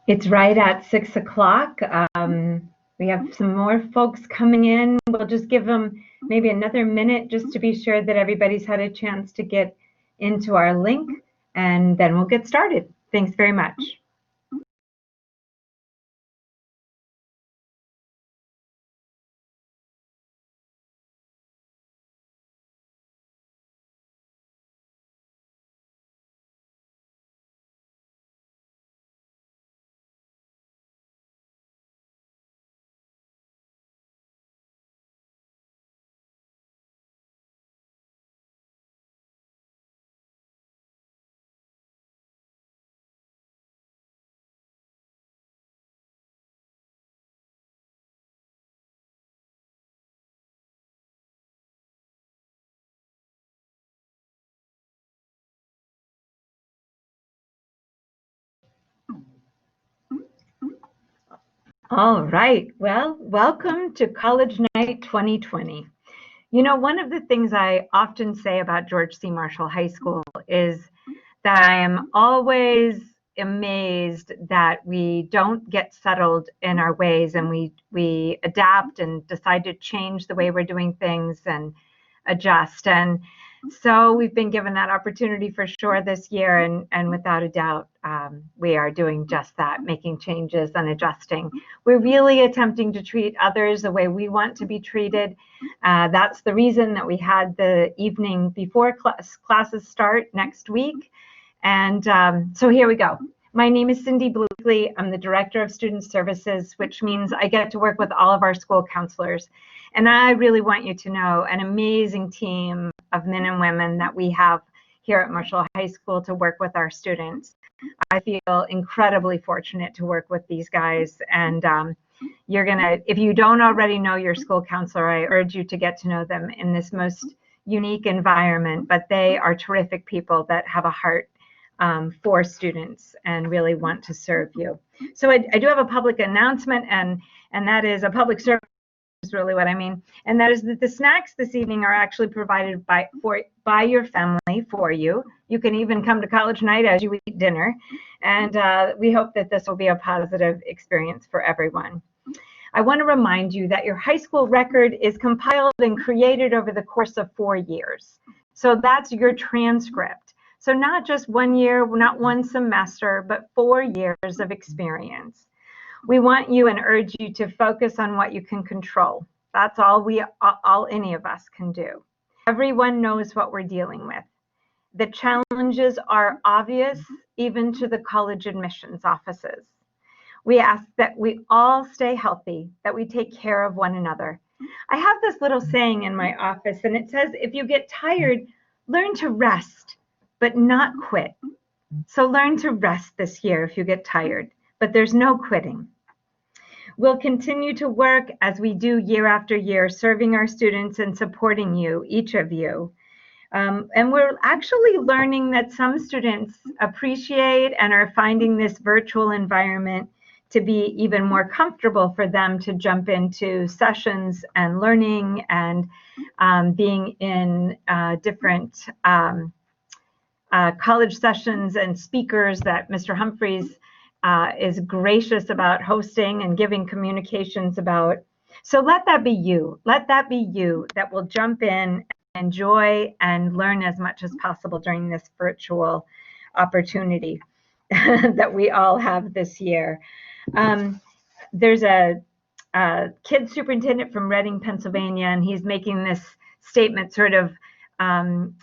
It's right at 6 o'clock. We have some more folks coming in. We'll just give them maybe another minute just to be sure that everybody's had a chance to get into our link, and then we'll get started. Thanks very much. All right, well, welcome to College Night 2020. You know, one of the things I often say about George C. Marshall High School is that I am always amazed that we don't get settled in our ways, and we adapt and decide to change the way we're doing things and adjust. And so we've been given that opportunity for sure this year, and without a doubt, we are doing just that, making changes and adjusting. We're really attempting to treat others the way we want to be treated. That's the reason that we had the evening before classes start next week. And so here we go. My name is Cindy Bleakley. I'm the Director of Student Services, which means I get to work with all of our school counselors. And I really want you to know an amazing team of men and women that we have here at Marshall High School to work with our students. I feel incredibly fortunate to work with these guys. And you're gonna, if you don't already know your school counselor, I urge you to get to know them in this most unique environment. But they are terrific people that have a heart for students and really want to serve you. So I do have a public announcement, and that is a public service is really what I mean. And that is that the snacks this evening are actually provided by your family for you. You can even come to college night as you eat dinner. And we hope that this will be a positive experience for everyone. I want to remind you that your high school record is compiled and created over the course of 4 years. So that's your transcript. So not just 1 year, not one semester, but 4 years of experience. We want you and urge you to focus on what you can control. That's all any of us can do. Everyone knows what we're dealing with. The challenges are obvious even to the college admissions offices. We ask that we all stay healthy, that we take care of one another. I have this little saying in my office, and it says, if you get tired, learn to rest, but not quit. So learn to rest this year if you get tired, but there's no quitting. We'll continue to work as we do year after year, serving our students and supporting you, each of you. And we're actually learning that some students appreciate and are finding this virtual environment to be even more comfortable for them to jump into sessions and learning and being in different college sessions and speakers that Mr. Humphreys is gracious about hosting and giving communications about. So let that be you. Let that be you that will jump in, enjoy, and learn as much as possible during this virtual opportunity that we all have this year. There's a kid superintendent from Reading, Pennsylvania, and he's making this statement, sort of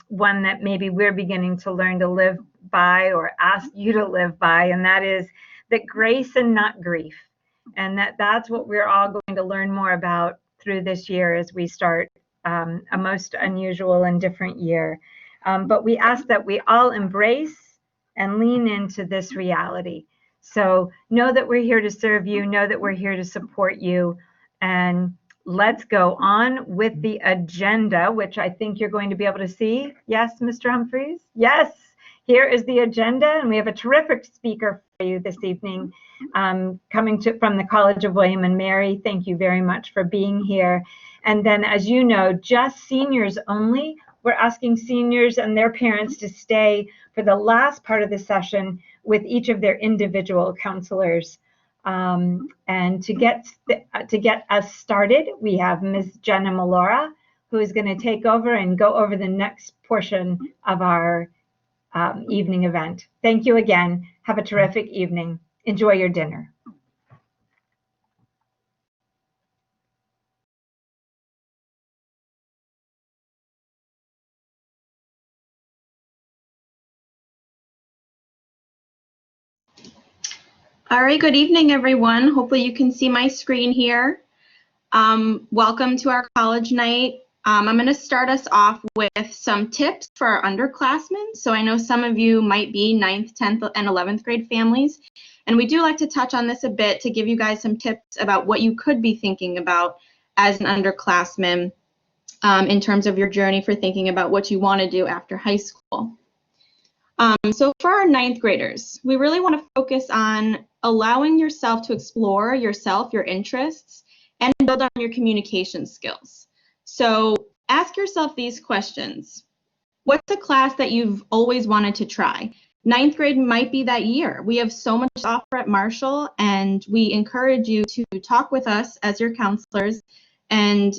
one that maybe we're beginning to learn to live by, or ask you to live by, and that is that grace and not grief. And that's what we're all going to learn more about through this year as we start a most unusual and different year. But we ask that we all embrace and lean into this reality. So know that we're here to serve you, know that we're here to support you, and let's go on with the agenda, which I think you're going to be able to see. Yes, Mr. Humphreys? Yes, here is the agenda, and we have a terrific speaker for you this evening coming from the College of William and Mary. Thank you very much for being here. And then, as you know, just seniors only we're asking seniors and their parents to stay for the last part of the session with each of their individual counselors. And to get us started, we have Ms. Jenna Malora, who is going to take over and go over the next portion of our evening event. Thank you again. Have a terrific evening. Enjoy your dinner. All right, good evening, everyone. Hopefully you can see my screen here. Welcome to our college night. I'm going to start us off with some tips for our underclassmen. So I know some of you might be 9th, 10th, and 11th grade families, and we do like to touch on this a bit to give you guys some tips about what you could be thinking about as an underclassman in terms of your journey for thinking about what you want to do after high school. So for our 9th graders, we really want to focus on allowing yourself to explore yourself, your interests, and build on your communication skills. So ask yourself these questions. What's a class that you've always wanted to try? 9th grade might be that year. We have so much to offer at Marshall, and we encourage you to talk with us as your counselors and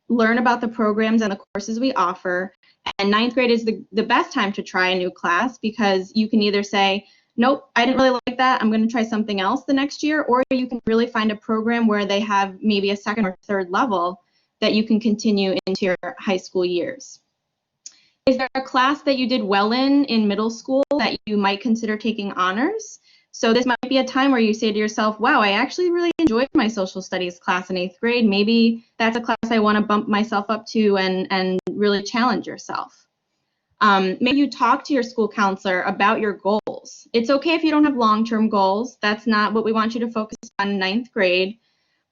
learn about the programs and the courses we offer. And 9th grade is the best time to try a new class because you can either say, nope, I didn't really like that, I'm going to try something else the next year, or you can really find a program where they have maybe a 2nd or 3rd level that you can continue into your high school years. Is there a class that you did well in middle school that you might consider taking honors? So this might be a time where you say to yourself, wow, I actually really enjoyed my social studies class in 8th grade. Maybe that's a class I want to bump myself up to and really challenge yourself. Maybe you talk to your school counselor about your goals. It's okay if you don't have long-term goals. That's not what we want you to focus on in 9th grade,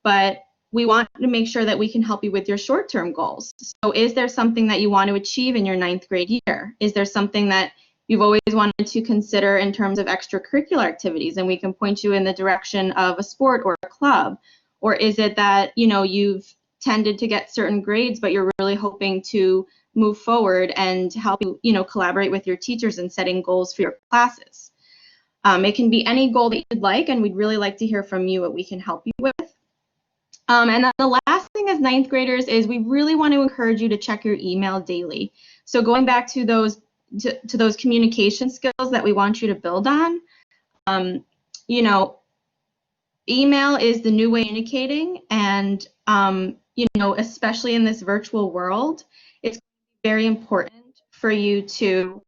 but we want to make sure that we can help you with your short-term goals. So is there something that you want to achieve in your 9th grade year? Is there something that you've always wanted to consider in terms of extracurricular activities, and we can point you in the direction of a sport or a club? Or is it that, you know, you've tended to get certain grades, but you're really hoping to move forward and help you know, collaborate with your teachers in setting goals for your classes? It can be any goal that you'd like, and we'd really like to hear from you what we can help you with. And then the last thing as 9th graders is we really want to encourage you to check your email daily. So going back to those communication skills that we want you to build on, you know, email is the new way of communicating, and you know, especially in this virtual world, it's very important for you to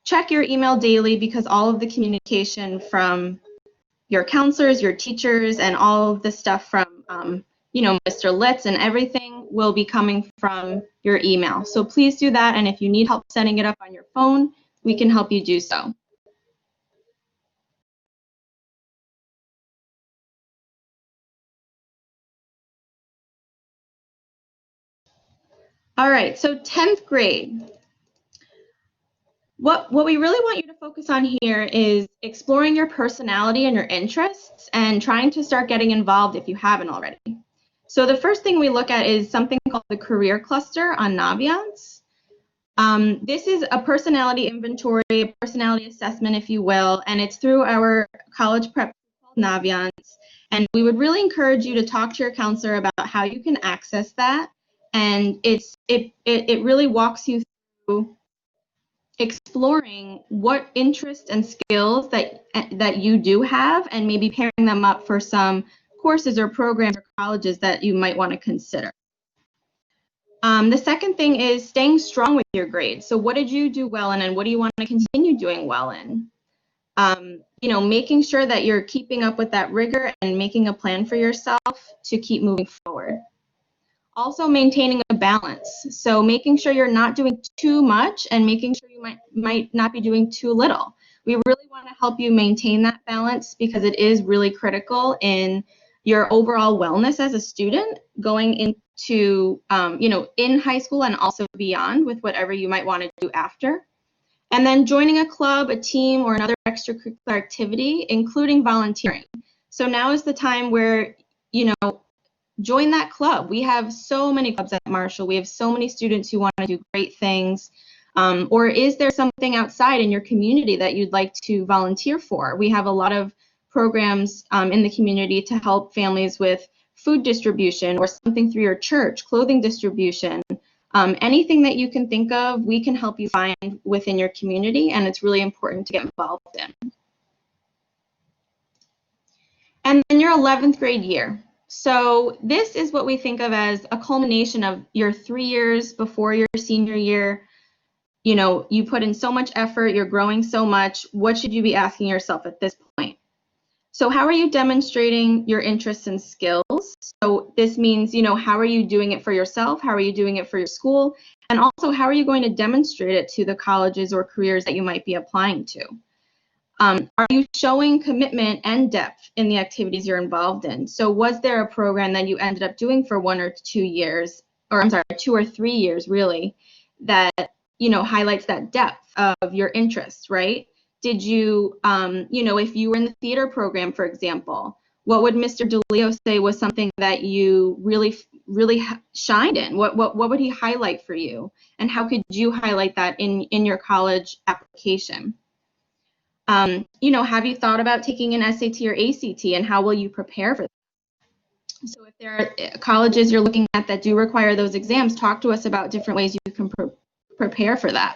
check your email daily because all of the communication from your counselors, your teachers, and all of the stuff from you know, Mr. Litz and everything will be coming from your email. So please do that, and if you need help setting it up on your phone, we can help you do so. All right, so 10th grade. What we really want you to focus on here is exploring your personality and your interests and trying to start getting involved if you haven't already. So the first thing we look at is something called the Career Cluster on Naviance. This is a personality inventory, a personality assessment, if you will, and it's through our college prep called Naviance. And we would really encourage you to talk to your counselor about how you can access that. And it really walks you through exploring what interests and skills that you do have, and maybe pairing them up for some courses or programs or colleges that you might want to consider. The second thing is staying strong with your grades. So what did you do well in, and what do you want to continue doing well in? You know, making sure that you're keeping up with that rigor and making a plan for yourself to keep moving forward. Also maintaining a balance. So making sure you're not doing too much and making sure you might not be doing too little. We really want to help you maintain that balance because it is really critical in your overall wellness as a student going into, you know, in high school and also beyond with whatever you might want to do after. And then joining a club, a team, or another extracurricular activity, including volunteering. So now is the time where, you know, join that club. We have so many clubs at Marshall. We have so many students who want to do great things. Or is there something outside in your community that you'd like to volunteer for? We have a lot of programs in the community to help families with food distribution or something through your church, clothing distribution. Anything that you can think of, we can help you find within your community, and it's really important to get involved in. And then your 11th grade year. So this is what we think of as a culmination of your 3 years before your senior year. You know, you put in so much effort, you're growing so much. What should you be asking yourself at this point? So how are you demonstrating your interests and skills? So this means, you know, how are you doing it for yourself? How are you doing it for your school? And also, how are you going to demonstrate it to the colleges or careers that you might be applying to? Are you showing commitment and depth in the activities you're involved in? So was there a program that you ended up doing for 1 or 2 years, or I'm sorry, 2 or 3 years really, that, you know, highlights that depth of your interests, right? Did you, you know, if you were in the theater program, for example, what would Mr. DeLeo say was something that you really shined in? What would he highlight for you? And how could you highlight that in your college application? You know, have you thought about taking an SAT or ACT, and how will you prepare for that? So if there are colleges you're looking at that do require those exams, talk to us about different ways you can prepare for that.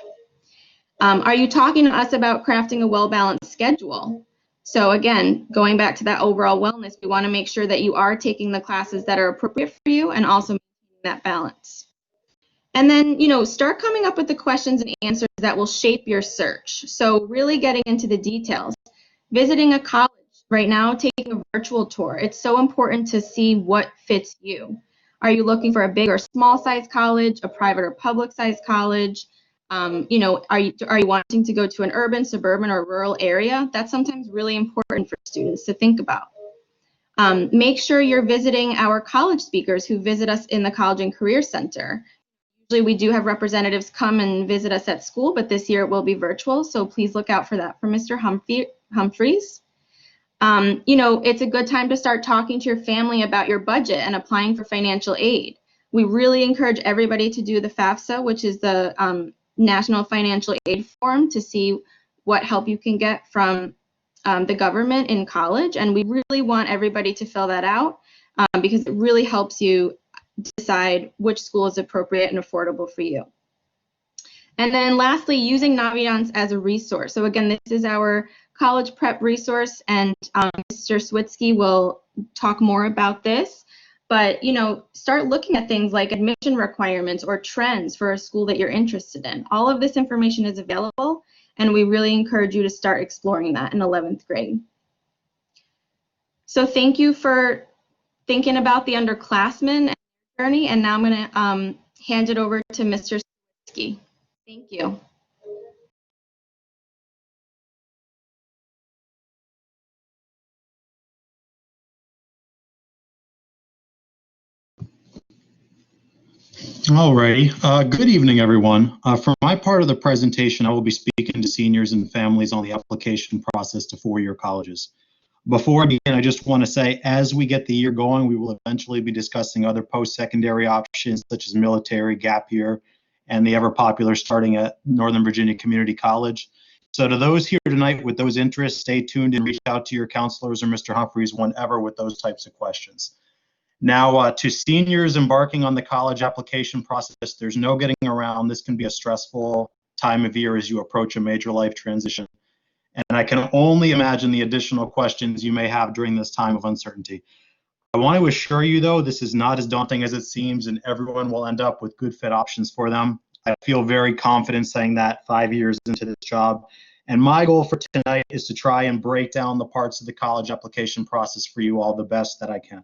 Are you talking to us about crafting a well-balanced schedule? So again, going back to that overall wellness, we want to make sure that you are taking the classes that are appropriate for you and also maintaining that balance. And then, you know, start coming up with the questions and answers that will shape your search. So really getting into the details. Visiting a college right now, taking a virtual tour. It's so important to see what fits you. Are you looking for a big or small size college, a private or public size college? You know, are you wanting to go to an urban, suburban, or rural area? That's sometimes really important for students to think about. Make sure you're visiting our college speakers who visit us in the College and Career Center. Usually we do have representatives come and visit us at school, but this year it will be virtual, so please look out for that from Mr. Humphreys. You know, it's a good time to start talking to your family about your budget and applying for financial aid. We really encourage everybody to do the FAFSA, which is the National Financial Aid Form, to see what help you can get from the government in college. And we really want everybody to fill that out because it really helps you decide which school is appropriate and affordable for you. And then lastly, using Naviance as a resource. So again, this is our college prep resource, and Mr. Switsky will talk more about this. But, you know, start looking at things like admission requirements or trends for a school that you're interested in. All of this information is available, and we really encourage you to start exploring that in 11th grade. So thank you for thinking about the underclassmen journey, and now I'm going to hand it over to Mr. Switsky. Thank you. Alrighty. Good evening, everyone. For my part of the presentation, I will be speaking to seniors and families on the application process to four-year colleges. Before I begin, I just want to say, as we get the year going, we will eventually be discussing other post-secondary options such as military, gap year, and the ever-popular starting at Northern Virginia Community College. So to those here tonight with those interests, stay tuned and reach out to your counselors or Mr. Humphreys whenever with those types of questions. Now, to seniors embarking on the college application process, there's no getting around. This can be a stressful time of year as you approach a major life transition. And I can only imagine the additional questions you may have during this time of uncertainty. I want to assure you, though, this is not as daunting as it seems, and everyone will end up with good fit options for them. I feel very confident saying that 5 years into this job. And my goal for tonight is to try and break down the parts of the college application process for you all the best that I can.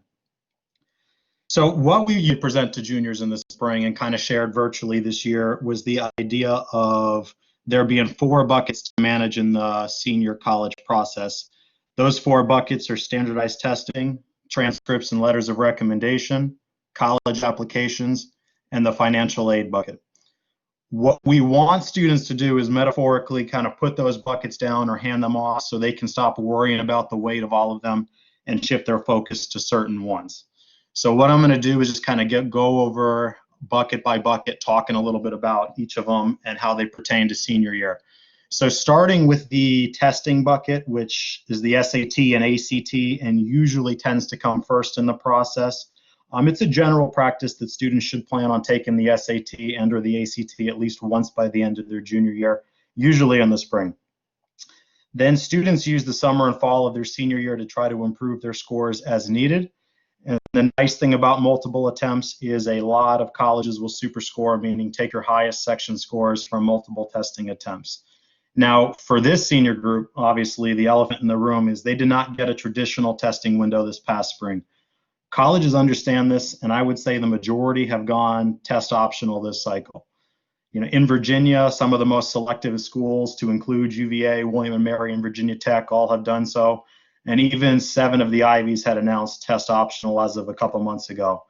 So what we present to juniors in the spring and kind of shared virtually this year was the idea of there being 4 buckets to manage in the senior college process. Those 4 buckets are standardized testing, transcripts and letters of recommendation, college applications, and the financial aid bucket. What we want students to do is metaphorically kind of put those buckets down or hand them off so they can stop worrying about the weight of all of them and shift their focus to certain ones. So what I'm going to do is just kind of go over bucket by bucket, talking a little bit about each of them and how they pertain to senior year. So starting with the testing bucket, which is the SAT and ACT, and usually tends to come first in the process. It's a general practice that students should plan on taking the SAT and or the ACT at least once by the end of their junior year, usually in the spring. Then students use the summer and fall of their senior year to try to improve their scores as needed. And the nice thing about multiple attempts is a lot of colleges will super score, meaning take your highest section scores from multiple testing attempts. Now, for this senior group, obviously the elephant in the room is they did not get a traditional testing window this past spring. Colleges understand this, and I would say the majority have gone test optional this cycle. In Virginia, some of the most selective schools, to include UVA, William & Mary, and Virginia Tech, all have done so. And even 7 of the Ivies had announced test optional as of a couple months ago.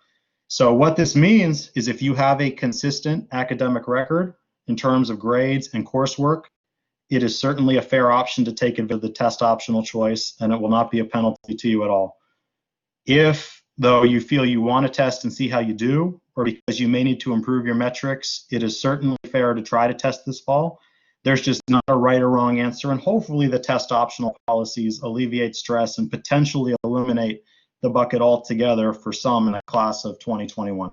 So what this means is if you have a consistent academic record in terms of grades and coursework, it is certainly a fair option to take advantage of the test optional choice, and it will not be a penalty to you at all. If, though, you feel you want to test and see how you do, or because you may need to improve your metrics, it is certainly fair to try to test this fall. There's just not a right or wrong answer, and hopefully the test optional policies alleviate stress and potentially eliminate the bucket altogether for some in the class of 2021.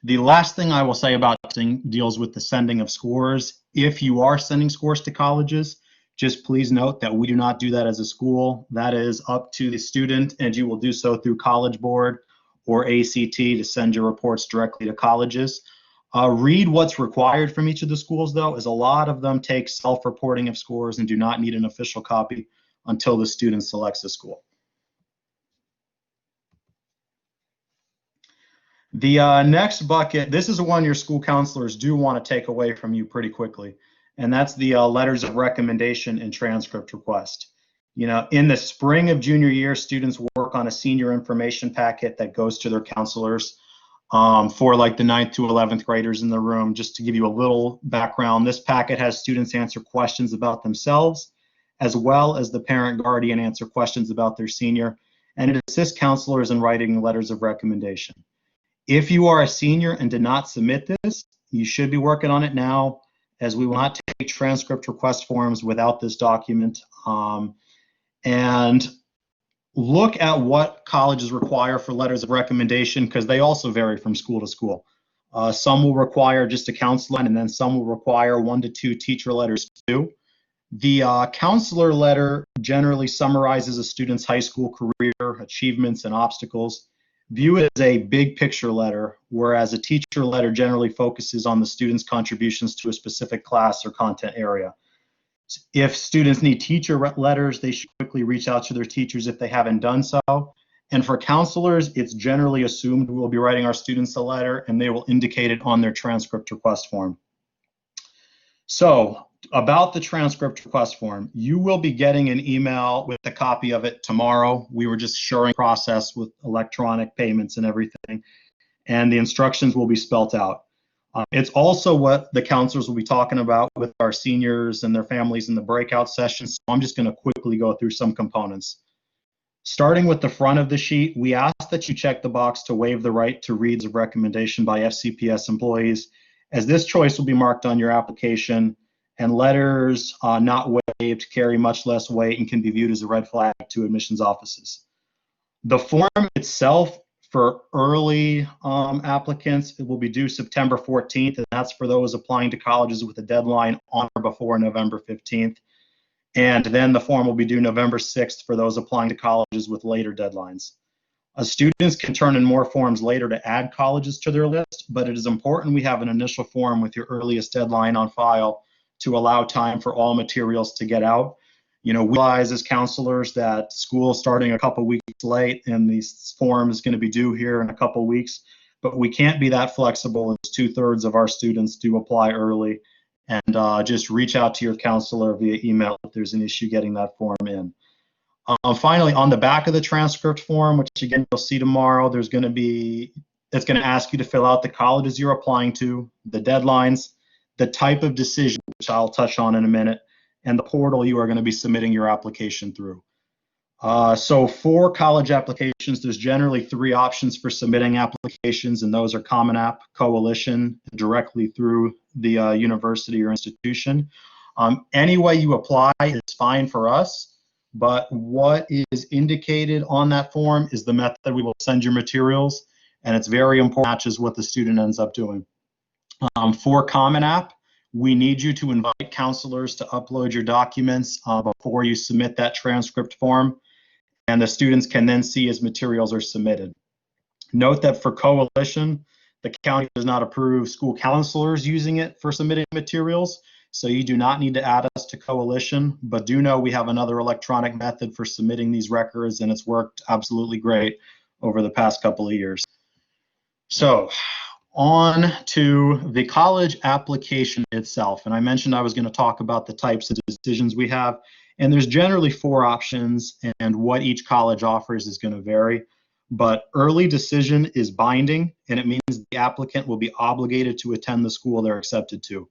The last thing I will say about testing deals with the sending of scores. If you are sending scores to colleges, just please note that we do not do that as a school. That is up to the student, and you will do so through College Board or ACT to send your reports directly to colleges. Read what's required from each of the schools, though, as a lot of them take self-reporting of scores and do not need an official copy until the student selects a school. The next bucket, this is one your school counselors do want to take away from you pretty quickly, and that's the letters of recommendation and transcript request. In the spring of junior year, students work on a senior information packet that goes to their counselors for like the 9th to 11th graders in the room. Just to give you a little background, this packet has students answer questions about themselves, as well as the parent guardian answer questions about their senior, and it assists counselors in writing letters of recommendation. If you are a senior and did not submit this, you should be working on it now, as we will not take transcript request forms without this document. And look at what colleges require for letters of recommendation, because they also vary from school to school. Some will require just a counselor, and then some will require 1 to 2 teacher letters too. The counselor letter generally summarizes a student's high school career, achievements, and obstacles. View it as a big picture letter, whereas a teacher letter generally focuses on the student's contributions to a specific class or content area. If students need teacher letters, they should quickly reach out to their teachers if they haven't done so. And for counselors, it's generally assumed we will be writing our students a letter, and they will indicate it on their transcript request form. So about the transcript request form, you will be getting an email with a copy of it tomorrow. We were just sharing the process with electronic payments and everything, and the instructions will be spelt out. It's also what the counselors will be talking about with our seniors and their families in the breakout sessions. So I'm just going to quickly go through some components. Starting with the front of the sheet, we ask that you check the box to waive the right to reads of recommendation by FCPS employees, as this choice will be marked on your application, and letters not waived carry much less weight and can be viewed as a red flag to admissions offices. The form itself for early applicants, it will be due September 14th, and that's for those applying to colleges with a deadline on or before November 15th. And then the form will be due November 6th for those applying to colleges with later deadlines. Students can turn in more forms later to add colleges to their list, but it is important we have an initial form with your earliest deadline on file to allow time for all materials to get out. We realize as counselors that school is starting a couple weeks late, and this form is going to be due here in a couple weeks, but we can't be that flexible as 2/3 of our students do apply early. And just reach out to your counselor via email if there's an issue getting that form in. Finally, on the back of the transcript form, which again you'll see tomorrow, it's going to ask you to fill out the colleges you're applying to, the deadlines, the type of decision, which I'll touch on in a minute, and the portal you are going to be submitting your application through. So for college applications, there's generally three options for submitting applications, and those are Common App, Coalition, directly through the university or institution. Any way you apply is fine for us, but what is indicated on that form is the method we will send your materials, and it's very important it matches what the student ends up doing. For Common App, we need you to invite counselors to upload your documents before you submit that transcript form, and the students can then see as materials are submitted. Note that for Coalition, the county does not approve school counselors using it for submitting materials, so you do not need to add us to Coalition, but do know we have another electronic method for submitting these records, and it's worked absolutely great over the past couple of years. So on to the college application itself, and I mentioned I was going to talk about the types of decisions we have, and there's generally four options, and what each college offers is going to vary. But early decision is binding, and it means the applicant will be obligated to attend the school they're accepted to.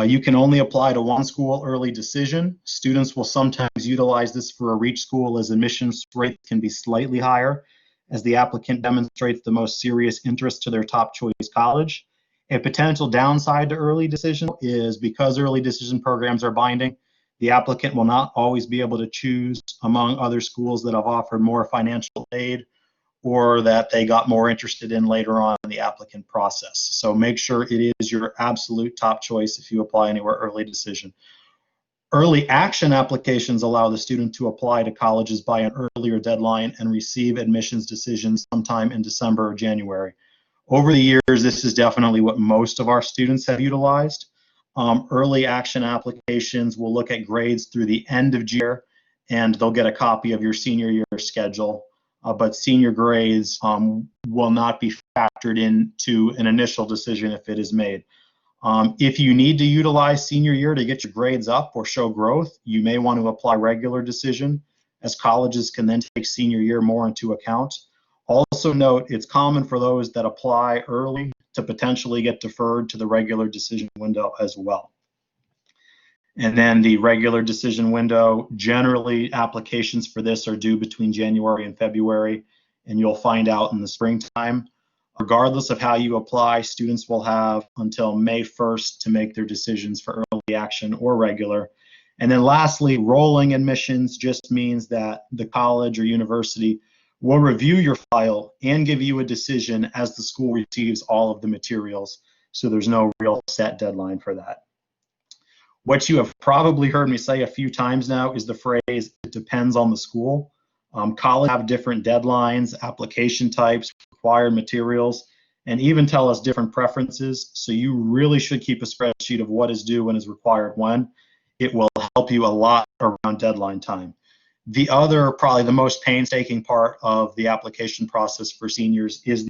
You can only apply to one school early decision. Students will sometimes utilize this for a reach school, as admissions rates can be slightly higher as the applicant demonstrates the most serious interest to their top choice college. A potential downside to early decision is because early decision programs are binding, the applicant will not always be able to choose among other schools that have offered more financial aid or that they got more interested in later on in the applicant process. So make sure it is your absolute top choice if you apply anywhere early decision. Early action applications allow the student to apply to colleges by an earlier deadline and receive admissions decisions sometime in December or January. Over the years, this is definitely what most of our students have utilized. Early action applications will look at grades through the end of year, and they'll get a copy of your senior year schedule. But senior grades will not be factored into an initial decision if it is made. If you need to utilize senior year to get your grades up or show growth, you may want to apply regular decision, as colleges can then take senior year more into account. Also note, it's common for those that apply early to potentially get deferred to the regular decision window as well. And then the regular decision window, generally applications for this are due between January and February, and you'll find out in the springtime. Regardless of how you apply, students will have until May 1st to make their decisions for early action or regular. And then lastly, rolling admissions just means that the college or university will review your file and give you a decision as the school receives all of the materials. So there's no real set deadline for that. What you have probably heard me say a few times now is the phrase, it depends on the school. Colleges have different deadlines, application types, required materials, and even tell us different preferences. So you really should keep a spreadsheet of what is due and is required when. It will help you a lot around deadline time. The other, probably the most painstaking part of the application process for seniors is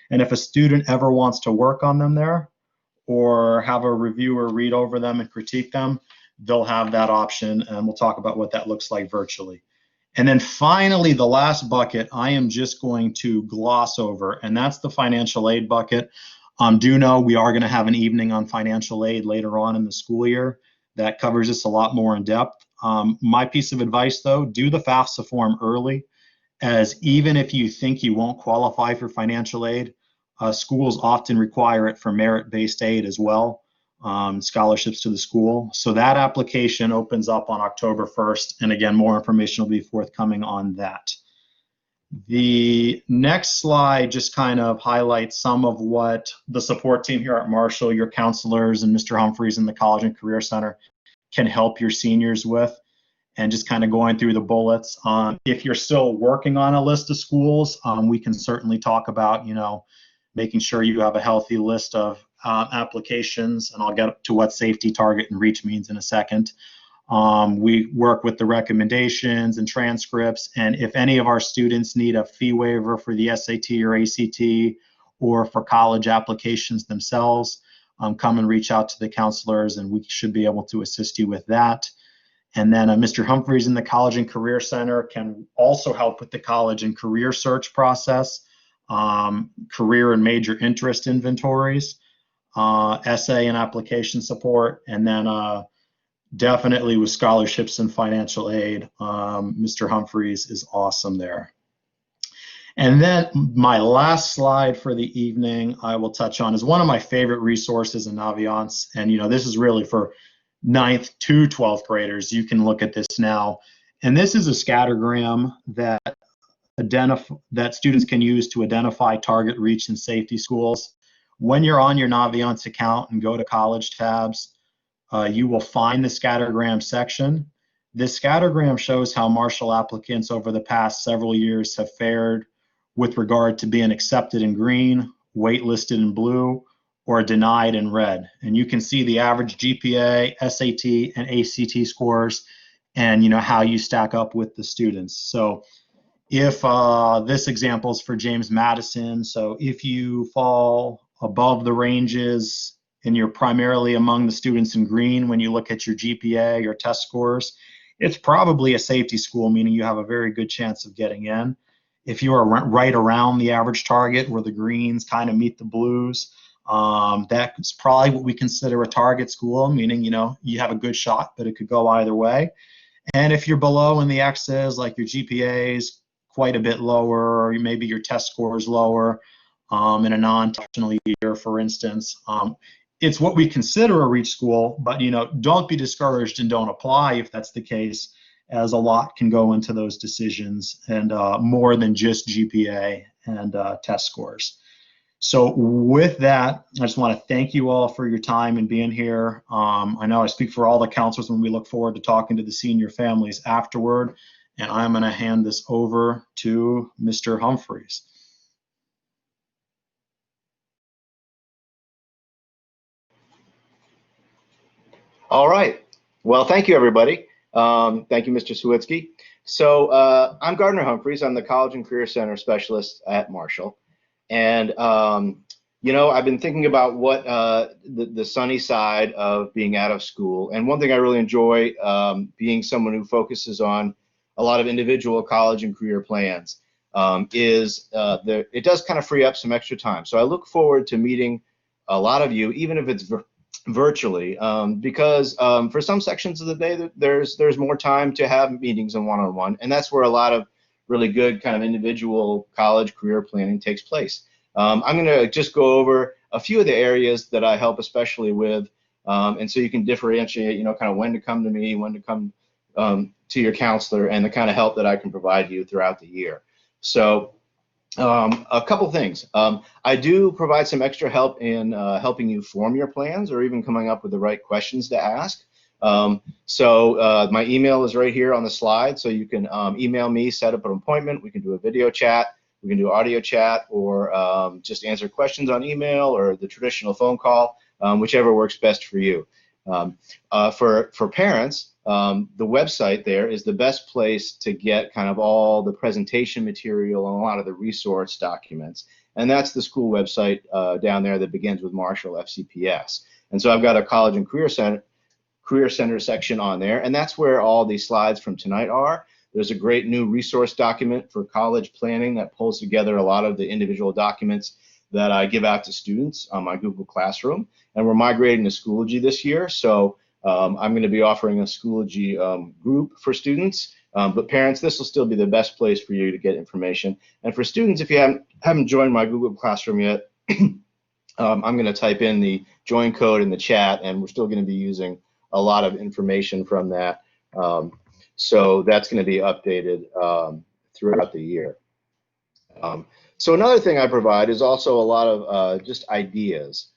and if a student ever wants to work on them there or have a reviewer read over them and critique them, they'll have that option, and we'll talk about what that looks like virtually. And then finally, the last bucket I am just going to gloss over, and that's the financial aid bucket. Do know we are going to have an evening on financial aid later on in the school year that covers this a lot more in depth. My piece of advice, though, do the FAFSA form early, as even if you think you won't qualify for financial aid, schools often require it for merit-based aid as well, scholarships to the school. So that application opens up on October 1st, and again, more information will be forthcoming on that. The next slide just kind of highlights some of what the support team here at Marshall, your counselors, and Mr. Humphreys in the College and Career Center can help your seniors with. And just kind of going through the bullets. If you're still working on a list of schools, we can certainly talk about, making sure you have a healthy list of applications, and I'll get to what safety, target, and reach means in a second. We work with the recommendations and transcripts, and if any of our students need a fee waiver for the SAT or ACT or for college applications themselves, come and reach out to the counselors, and we should be able to assist you with that. And then Mr. Humphreys in the College and Career Center can also help with the college and career search process, career and major interest inventories. essay and application support, and then definitely with scholarships and financial aid. Mr. Humphreys is awesome there. And then my last slide for the evening I will touch on is one of my favorite resources in Naviance. And, this is really for 9th to 12th graders. You can look at this now. And this is a scattergram that students can use to identify target, reach, and safety schools. When you're on your Naviance account and go to college tabs, you will find the scattergram section. This scattergram shows how Marshall applicants over the past several years have fared with regard to being accepted in green, waitlisted in blue, or denied in red. And you can see the average GPA, SAT, and ACT scores, and how you stack up with the students. So if this example is for James Madison, so if you fall above the ranges and you're primarily among the students in green when you look at your GPA or test scores, it's probably a safety school, meaning you have a very good chance of getting in. If you are right around the average target where the greens kind of meet the blues, that's probably what we consider a target school, meaning, you have a good shot, but it could go either way. And if you're below in the X's, like your GPA is quite a bit lower, or maybe your test score is lower in a non-traditional year, for instance, it's what we consider a reach school, but, don't be discouraged and don't apply if that's the case, as a lot can go into those decisions, and more than just GPA and test scores. So with that, I just want to thank you all for your time and being here. I know I speak for all the counselors when we look forward to talking to the senior families afterward, and I'm going to hand this over to Mr. Humphreys. All right. Well, thank you, everybody. Thank you, Mr. Sawicki. So I'm Gardner Humphreys. I'm the College and Career Center Specialist at Marshall. And, I've been thinking about what the sunny side of being out of school. And one thing I really enjoy being someone who focuses on a lot of individual college and career plans is it does kind of free up some extra time. So I look forward to meeting a lot of you, even if it's virtually, because for some sections of the day there's more time to have meetings and one-on-one, and that's where a lot of really good kind of individual college career planning takes place. I'm going to just go over a few of the areas that I help especially with, and so you can differentiate, kind of when to come to me, when to come to your counselor, and the kind of help that I can provide you throughout the year. So a couple things. I do provide some extra help in helping you form your plans or even coming up with the right questions to ask. So my email is right here on the slide, so you can email me, set up an appointment. We can do a video chat, we can do audio chat, or just answer questions on email or the traditional phone call, whichever works best for you. For parents, the website there is the best place to get kind of all the presentation material and a lot of the resource documents. And that's the school website down there that begins with Marshall FCPS. And so I've got a College and Career Center section on there, and that's where all these slides from tonight are. There's a great new resource document for college planning that pulls together a lot of the individual documents that I give out to students on my Google Classroom. And we're migrating to Schoology this year, so I'm going to be offering a Schoology group for students. But parents, this will still be the best place for you to get information. And for students, if you haven't joined my Google Classroom yet, I'm going to type in the join code in the chat, and we're still going to be using a lot of information from that. So that's going to be updated throughout the year. So another thing I provide is also a lot of just ideas.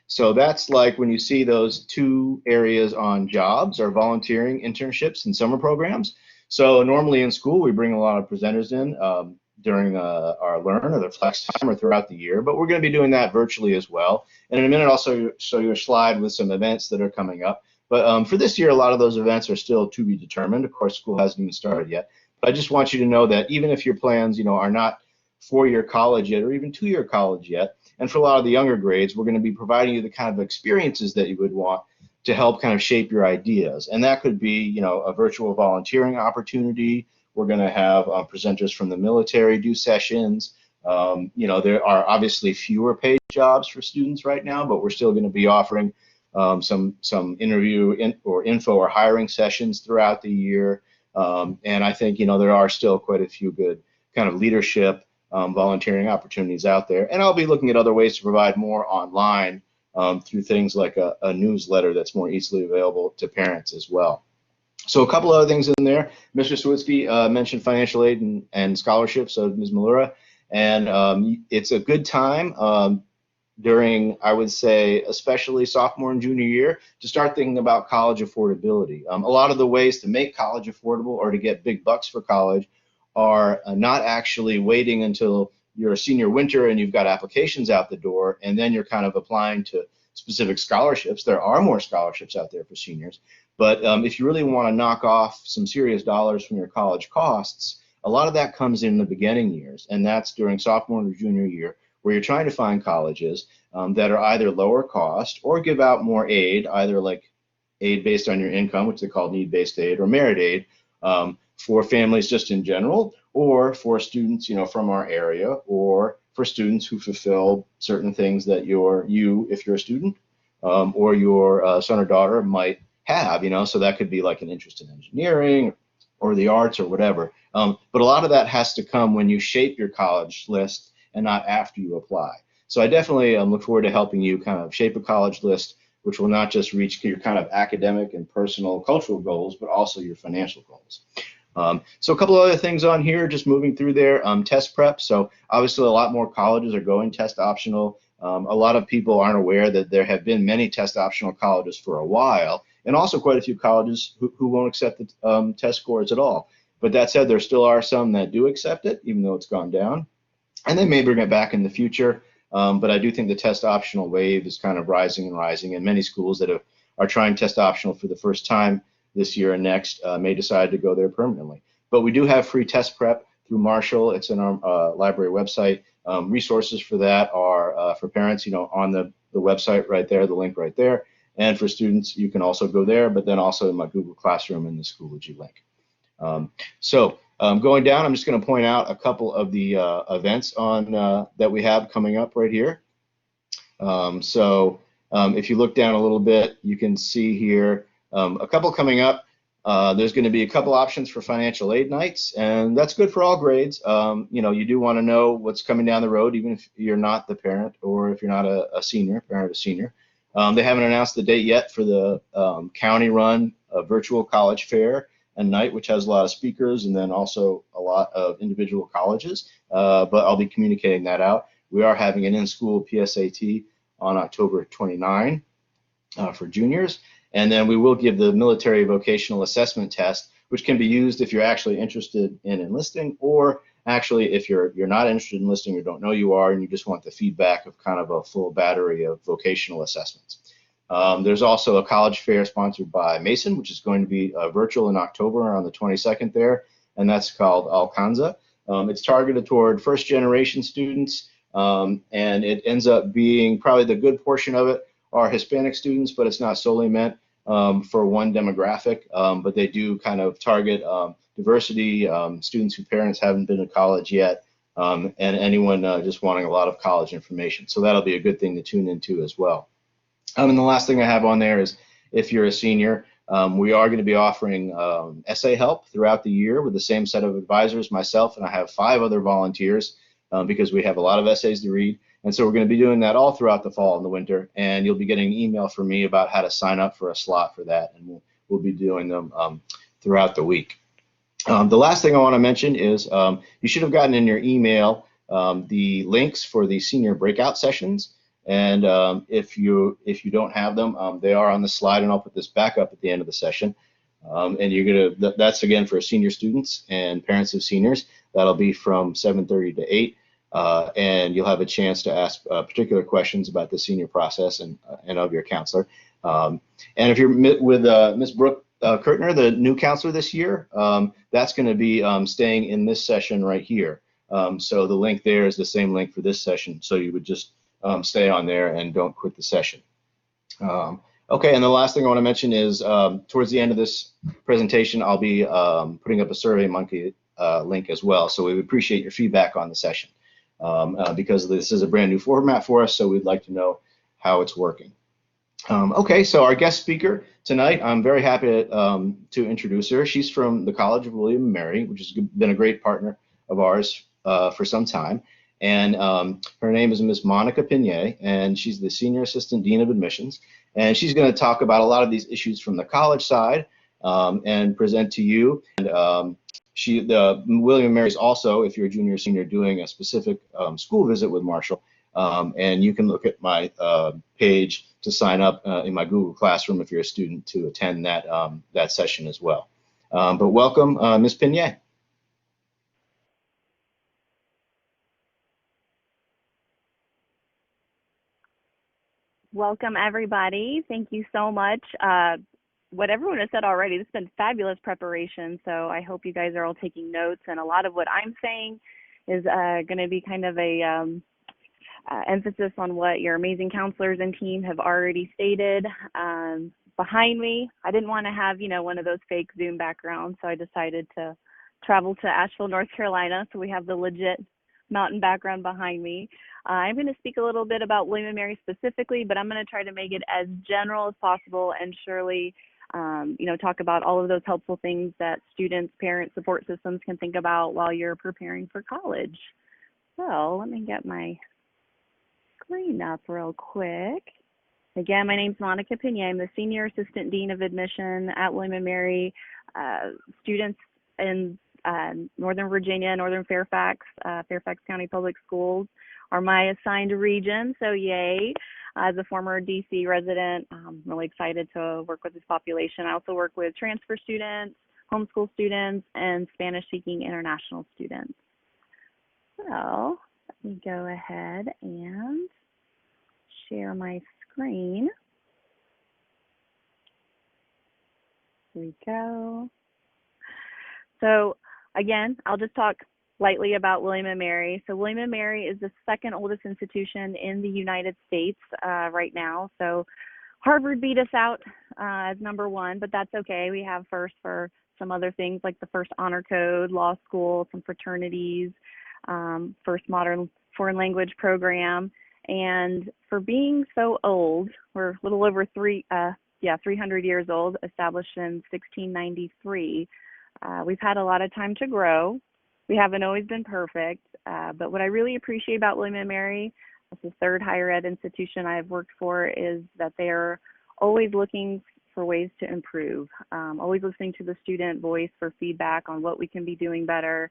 So that's like when you see those two areas on jobs or volunteering, internships, and summer programs. So normally in school, we bring a lot of presenters in during our Learn or the Flex time or throughout the year, but we're going to be doing that virtually as well. And in a minute, I'll show you a slide with some events that are coming up. But for this year, a lot of those events are still to be determined. Of course, school hasn't even started yet. But I just want you to know that even if your plans, are not four-year college yet or even two-year college yet, and for a lot of the younger grades, we're going to be providing you the kind of experiences that you would want to help kind of shape your ideas. And that could be, a virtual volunteering opportunity. We're going to have presenters from the military do sessions. There are obviously fewer paid jobs for students right now, but we're still going to be offering some interview or info or hiring sessions throughout the year. And I think, there are still quite a few good kind of leadership volunteering opportunities out there. And I'll be looking at other ways to provide more online through things like a newsletter that's more easily available to parents as well. So a couple other things in there. Mr. Sawicki mentioned financial aid and scholarships of Ms. Malura, and it's a good time during, I would say, especially sophomore and junior year, to start thinking about college affordability. A lot of the ways to make college affordable or to get big bucks for college are not actually waiting until you're a senior winter and you've got applications out the door, and then you're kind of applying to specific scholarships. There are more scholarships out there for seniors, but if you really want to knock off some serious dollars from your college costs, a lot of that comes in the beginning years, and that's during sophomore and junior year, where you're trying to find colleges that are either lower cost or give out more aid, either like aid based on your income, which they call need-based aid, or merit aid, for families just in general, or for students, from our area, or for students who fulfill certain things that if you're a student, or your son or daughter might have, so that could be like an interest in engineering or the arts or whatever. But a lot of that has to come when you shape your college list and not after you apply. So I definitely look forward to helping you kind of shape a college list, which will not just reach your kind of academic and personal cultural goals, but also your financial goals. So a couple of other things on here, just moving through there, test prep. So obviously a lot more colleges are going test optional. A lot of people aren't aware that there have been many test optional colleges for a while, and also quite a few colleges who won't accept the test scores at all. But that said, there still are some that do accept it, even though it's gone down. And they may bring it back in the future. But I do think the test optional wave is kind of rising and rising, and many schools that are trying test optional for the first time this year and next may decide to go there permanently. But we do have free test prep through Marshall. It's in our library website. Resources for that are for parents, on the website right there, the link right there. And for students, you can also go there, but then also in my Google Classroom in the Schoology link. Going down, I'm just going to point out a couple of the events that we have coming up right here. If you look down a little bit, you can see here a couple coming up. There's going to be a couple options for financial aid nights, and that's good for all grades. You do want to know what's coming down the road, even if you're not the parent or if you're not a parent of a senior. They haven't announced the date yet for the county-run virtual college fair and night, which has a lot of speakers and then also a lot of individual colleges, but I'll be communicating that out. We are having an in-school PSAT on October 29 for juniors, and then we will give the military vocational assessment test, which can be used if you're actually interested in enlisting, or actually if you're not interested in enlisting or don't know you are and you just want the feedback of kind of a full battery of vocational assessments. There's also a college fair sponsored by Mason, which is going to be virtual in October on the 22nd there, and that's called Alcanza. It's targeted toward first-generation students, and it ends up being probably the good portion of it are Hispanic students, but it's not solely meant for one demographic, but they do kind of target diversity, students whose parents haven't been to college yet, and anyone just wanting a lot of college information. So that'll be a good thing to tune into as well. And the last thing I have on there is if you're a senior, we are going to be offering essay help throughout the year with the same set of advisors, myself, and I have 5 other volunteers because we have a lot of essays to read. And so we're going to be doing that all throughout the fall and the winter, and you'll be getting an email from me about how to sign up for a slot for that, and we'll be doing them throughout the week. The last thing I want to mention is you should have gotten in your email the links for the senior breakout sessions. And if you don't have them, they are on the slide, and I'll put this back up at the end of the session. And that's again for senior students and parents of seniors. That'll be from 7:30 to 8, and you'll have a chance to ask particular questions about the senior process and of your counselor. And if you're with Ms. Brooke Kurtner, the new counselor this year, that's going to be staying in this session right here. So the link there is the same link for this session. So you would just stay on there and don't quit the session. Okay, and the last thing I want to mention is towards the end of this presentation, I'll be putting up a SurveyMonkey link as well. So we would appreciate your feedback on the session. because this is a brand new format for us, so we'd like to know how it's working. Okay, so our guest speaker tonight, I'm very happy to introduce her. She's from the College of William and Mary, which has been a great partner of ours for some time. And her name is Ms. Monica Pinier, and she's the Senior Assistant Dean of Admissions. And she's going to talk about a lot of these issues from the college side and present to you. And William and Mary is also, if you're a junior or senior, doing a specific school visit with Marshall. And you can look at my page to sign up in my Google Classroom if you're a student to attend that, that session as well. But welcome, Ms. Pinier. Welcome, everybody. Thank you so much. What everyone has said already, this has been fabulous preparation, so I hope you guys are all taking notes, and a lot of what I'm saying is going to be kind of a emphasis on what your amazing counselors and team have already stated. Behind me, I didn't want to have, you know, one of those fake Zoom backgrounds, so I decided to travel to Asheville, North Carolina, so we have the legit mountain background behind me. I'm going to speak a little bit about William & Mary specifically, but I'm going to try to make it as general as possible and surely, you know, talk about all of those helpful things that students, parents, support systems can think about while you're preparing for college. So let me get my screen up real quick. Again, my name's Monica Pinier. I'm the Senior Assistant Dean of Admission at William & Mary. Students in Northern Virginia, Northern Fairfax, Fairfax County Public Schools are my assigned region, so yay. As a former DC resident, I'm really excited to work with this population. I also work with transfer students, homeschool students, and Spanish-speaking international students. So let me go ahead and share my screen. Here we go. So again, I'll just talk lightly about William & Mary. So William & Mary is the second oldest institution in the United States right now. So Harvard beat us out as number one, but that's okay. We have first for some other things like the first honor code, law school, some fraternities, first modern foreign language program. And for being so old, we're a little over 300 years old, established in 1693. We've had a lot of time to grow. We haven't always been perfect, but what I really appreciate about William & Mary, as the third higher ed institution I've worked for, is that they are always looking for ways to improve, always listening to the student voice for feedback on what we can be doing better,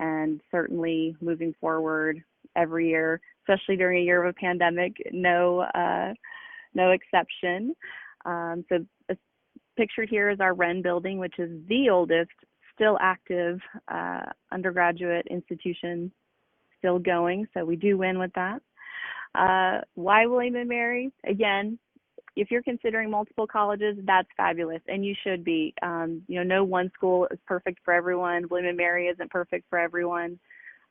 and certainly moving forward every year, especially during a year of a pandemic, no exception. So pictured here is our Wren building, which is the oldest still active undergraduate institution still going, so we do win with that. Why William & Mary? Again, if you're considering multiple colleges, that's fabulous, and you should be. You know, no one school is perfect for everyone. William & Mary isn't perfect for everyone,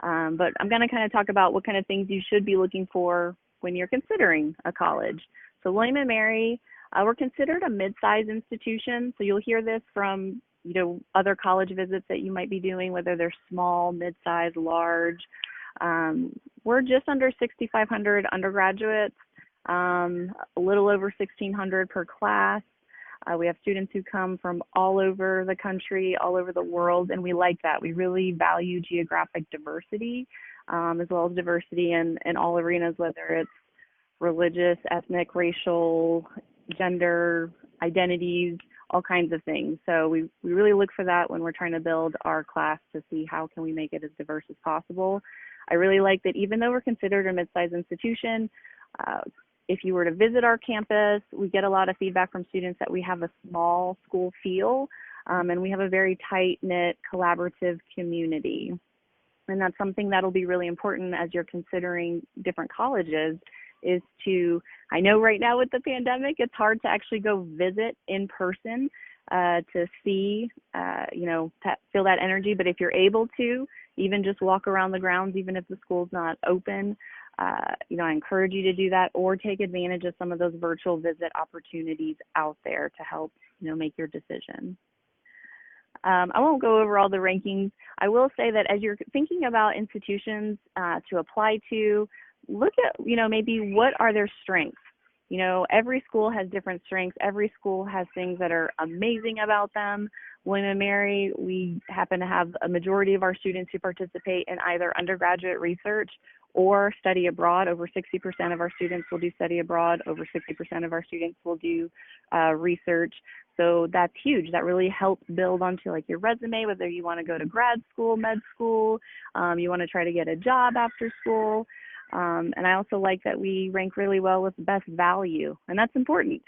but I'm going to kind of talk about what kind of things you should be looking for when you're considering a college. So William & Mary, we're considered a mid-sized institution, so you'll hear this from, you know, other college visits that you might be doing, whether they're small, mid-sized, large. We're just under 6,500 undergraduates, a little over 1,600 per class. We have students who come from all over the country, all over the world, and we like that. We really value geographic diversity, as well as diversity in all arenas, whether it's religious, ethnic, racial, gender, identities, all kinds of things. So we really look for that when we're trying to build our class to see how can we make it as diverse as possible. I really like that even though we're considered a mid-sized institution, if you were to visit our campus, we get a lot of feedback from students that we have a small school feel, and we have a very tight-knit, collaborative community. And that's something that'll be really important as you're considering different colleges, is to, I know right now with the pandemic, it's hard to actually go visit in person to see, you know, feel that energy. But if you're able to, even just walk around the grounds, even if the school's not open, you know, I encourage you to do that, or take advantage of some of those virtual visit opportunities out there to help, you know, make your decision. I won't go over all the rankings. I will say that as you're thinking about institutions to apply to, look at, maybe what are their strengths. Every school has different strengths. Every school has things that are amazing about them. William & Mary, we happen to have a majority of our students who participate in either undergraduate research or study abroad. Over 60% of our students will do study abroad. Over 60% of our students will do research. So that's huge. That really helps build onto like your resume, whether you want to go to grad school, med school, you want to try to get a job after school. And I also like that we rank really well with best value, and that's important.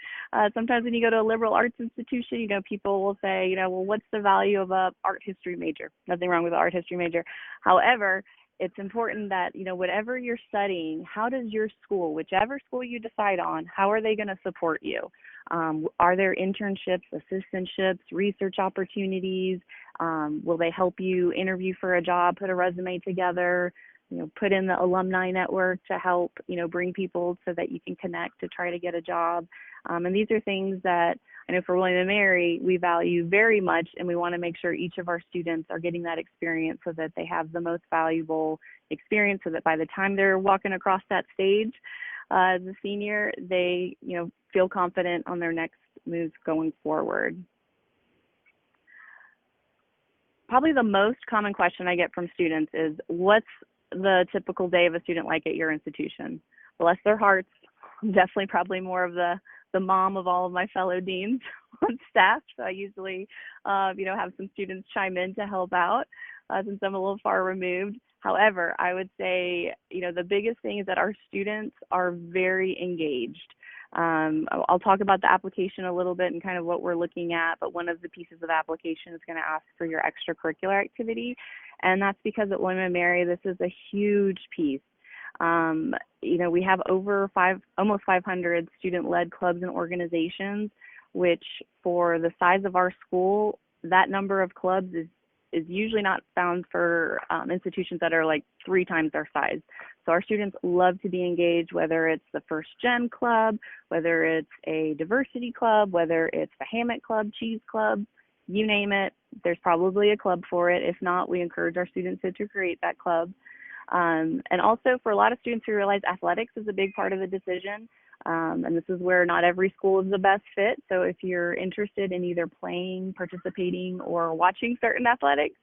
Sometimes when you go to a liberal arts institution, people will say, well, what's the value of a art history major? Nothing wrong with an art history major. However, it's important that, whatever you're studying, how does your school, whichever school you decide on, how are they going to support you? Are there internships, assistantships, research opportunities? Will they help you interview for a job, put a resume together? Put in the alumni network to help, bring people so that you can connect to try to get a job. And these are things that I know for William & Mary, we value very much, and we want to make sure each of our students are getting that experience so that they have the most valuable experience, so that by the time they're walking across that stage as a senior, they, feel confident on their next moves going forward. Probably the most common question I get from students is, what's the typical day of a student like at your institution? Bless their hearts, I'm definitely probably more of the mom of all of my fellow deans on staff. So I usually, have some students chime in to help out since I'm a little far removed. However, I would say, the biggest thing is that our students are very engaged. I'll talk about the application a little bit and kind of what we're looking at, but one of the pieces of application is going to ask for your extracurricular activity. And that's because at William & Mary, this is a huge piece. We have almost 500 student-led clubs and organizations, which for the size of our school, that number of clubs is usually not found for institutions that are like 3 times their size. So our students love to be engaged, whether it's the First Gen Club, whether it's a diversity club, whether it's the Hammock Club, Cheese Club, you name it, there's probably a club for it. If not, we encourage our students to create that club. And also for a lot of students who realize athletics is a big part of the decision. And this is where not every school is the best fit. So if you're interested in either playing, participating, or watching certain athletics,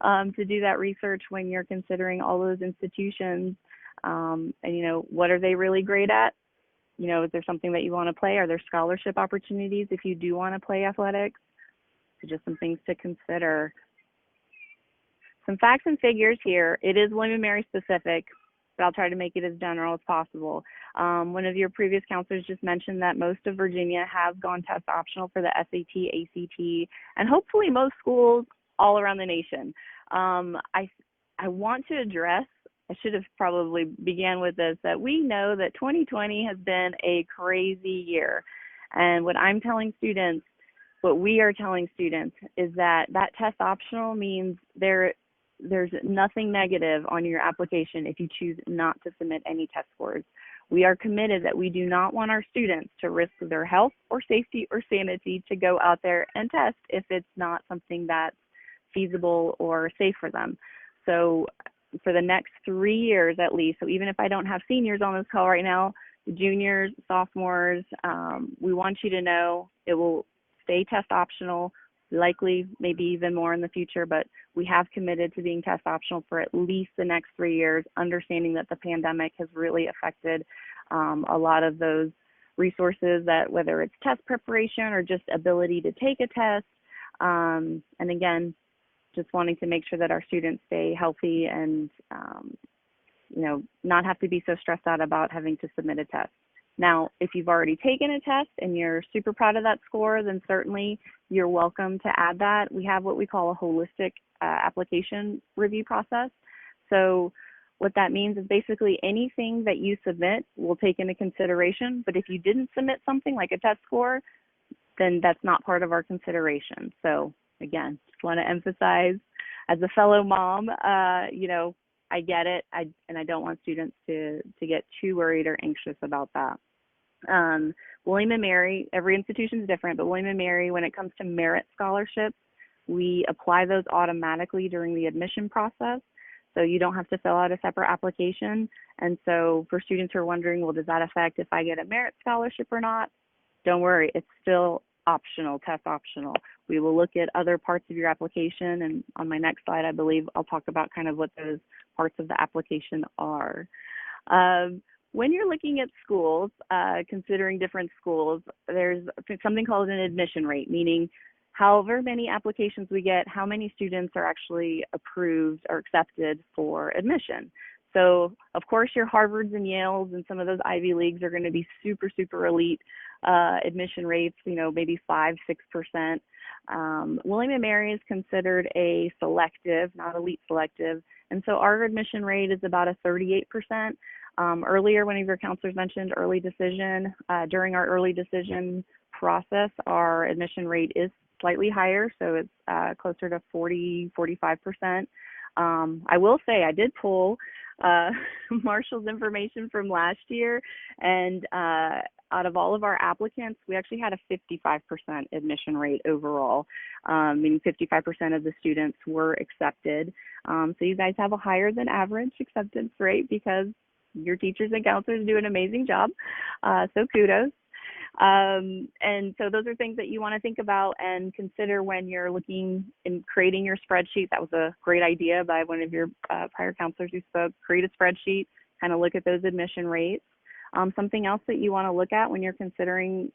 to do that research when you're considering all those institutions, and what are they really great at? Is there something that you want to play? Are there scholarship opportunities if you do want to play athletics? So just some things to consider. Some facts and figures here. It is William & Mary specific, but I'll try to make it as general as possible. One of your previous counselors just mentioned that most of Virginia has gone test optional for the SAT, ACT, and hopefully most schools all around the nation. I want to address, I should have probably began with this, that we know that 2020 has been a crazy year. And what we are telling students is that test optional means there's nothing negative on your application if you choose not to submit any test scores. We are committed that we do not want our students to risk their health or safety or sanity to go out there and test if it's not something that's feasible or safe for them. So for the next 3 years at least, so even if I don't have seniors on this call right now, juniors, sophomores, we want you to know it will stay test optional, likely maybe even more in the future, but we have committed to being test optional for at least the next 3 years, understanding that the pandemic has really affected a lot of those resources, that whether it's test preparation or just ability to take a test. And again, just wanting to make sure that our students stay healthy and, not have to be so stressed out about having to submit a test. Now, if you've already taken a test and you're super proud of that score, then certainly you're welcome to add that. We have what we call a holistic application review process. So what that means is basically anything that you submit we'll take into consideration, but if you didn't submit something like a test score, then that's not part of our consideration. So again, just want to emphasize, as a fellow mom, I get it, and I don't want students to get too worried or anxious about that. William & Mary, every institution is different, but William & Mary, when it comes to merit scholarships, We apply those automatically during the admission process, so you don't have to fill out a separate application. And so for students who are wondering, well, does that affect if I get a merit scholarship or not? Don't worry, it's still optional, test optional. We will look at other parts of your application, and on my next slide, I believe I'll talk about kind of what those parts of the application are. When you're looking at schools, considering different schools, there's something called an admission rate, meaning however many applications we get, how many students are actually approved or accepted for admission. So of course your Harvards and Yales and some of those Ivy Leagues are going to be super, super elite admission rates, you know, maybe 5–6%. William & Mary is considered a selective, not elite selective. And so our admission rate is about a 38%. Earlier, one of your counselors mentioned early decision. During our early decision process, our admission rate is slightly higher, so it's closer to 40–45%. I will say I did pull Marshall's information from last year, and out of all of our applicants, we actually had a 55% admission rate overall, meaning 55% of the students were accepted. So you guys have a higher than average acceptance rate because your teachers and counselors do an amazing job. So kudos. And so those are things that you want to think about and consider when you're looking and creating your spreadsheet. That was a great idea by one of your prior counselors who spoke. Create a spreadsheet, kind of look at those admission rates. Something else that you want to look at when you're considering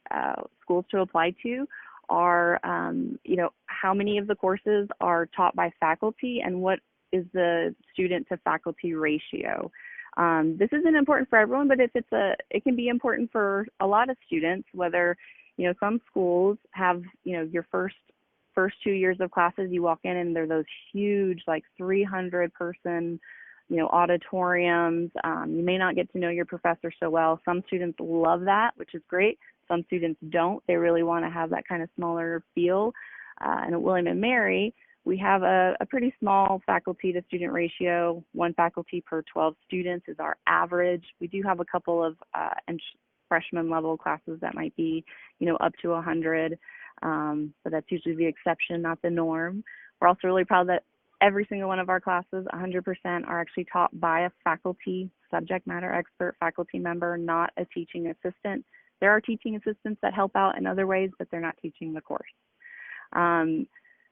schools to apply to are, you know, how many of the courses are taught by faculty and what is the student to faculty ratio. This isn't important for everyone, but it can be important for a lot of students, whether, you know, some schools have, you know, your first 2 years of classes, you walk in and they're those huge, like 300 person, you know, auditoriums. You may not get to know your professor so well. Some students love that, which is great. Some students don't. They really want to have that kind of smaller feel. And at William & Mary, we have a pretty small faculty to student ratio. 1 faculty per 12 students is our average. We do have a couple of freshman level classes that might be, you know, up to 100, but that's usually the exception, not the norm. We're also really proud that every single one of our classes, 100%, are actually taught by a faculty subject matter expert faculty member, not a teaching assistant. There are teaching assistants that help out in other ways, but they're not teaching the course.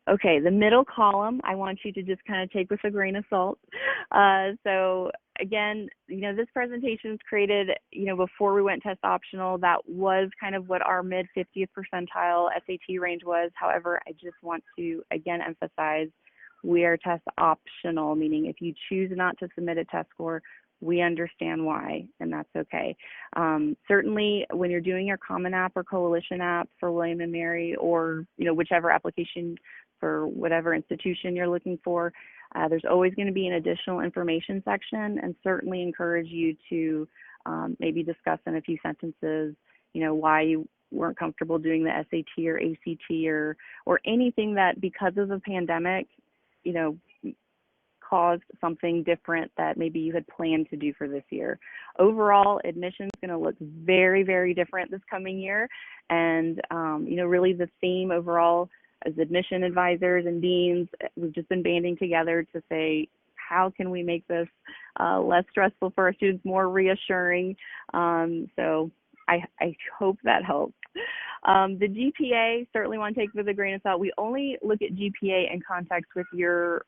Okay, the middle column, I want you to just kind of take with a grain of salt. So again, you know, this presentation is created, you know, before we went test optional. That was kind of what our mid 50th percentile SAT range was. However, I just want to, again, emphasize we are test optional, meaning if you choose not to submit a test score, we understand why, and that's okay. Certainly, when you're doing your Common App or Coalition App for William & Mary, or, you know, whichever application for whatever institution you're looking for, there's always going to be an additional information section, and certainly encourage you to maybe discuss in a few sentences, you know, why you weren't comfortable doing the SAT or ACT or anything that because of the pandemic, you know, caused something different that maybe you had planned to do for this year. Overall, admission is going to look very, very different this coming year. And, you know, really the theme overall as admission advisors and deans, we've just been banding together to say, how can we make this less stressful for our students, more reassuring? So I hope that helps. The GPA, certainly want to take with a grain of salt. We only look at GPA in context with your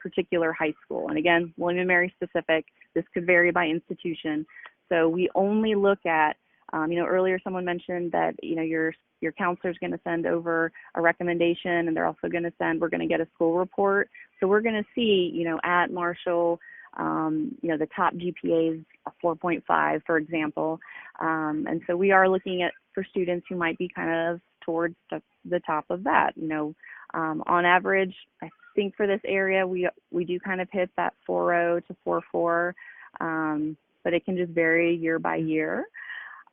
particular high school. And again, William & Mary specific, this could vary by institution. So we only look at, you know, earlier someone mentioned that, you know, your counselor is going to send over a recommendation, and they're also going to we're going to get a school report. So we're going to see, you know, at Marshall, you know, the top GPA is a 4.5, for example. And so we are looking at for students who might be kind of towards the top of that, you know, on average, I think for this area, we do kind of hit that 4.0 to 4.4, but it can just vary year by year.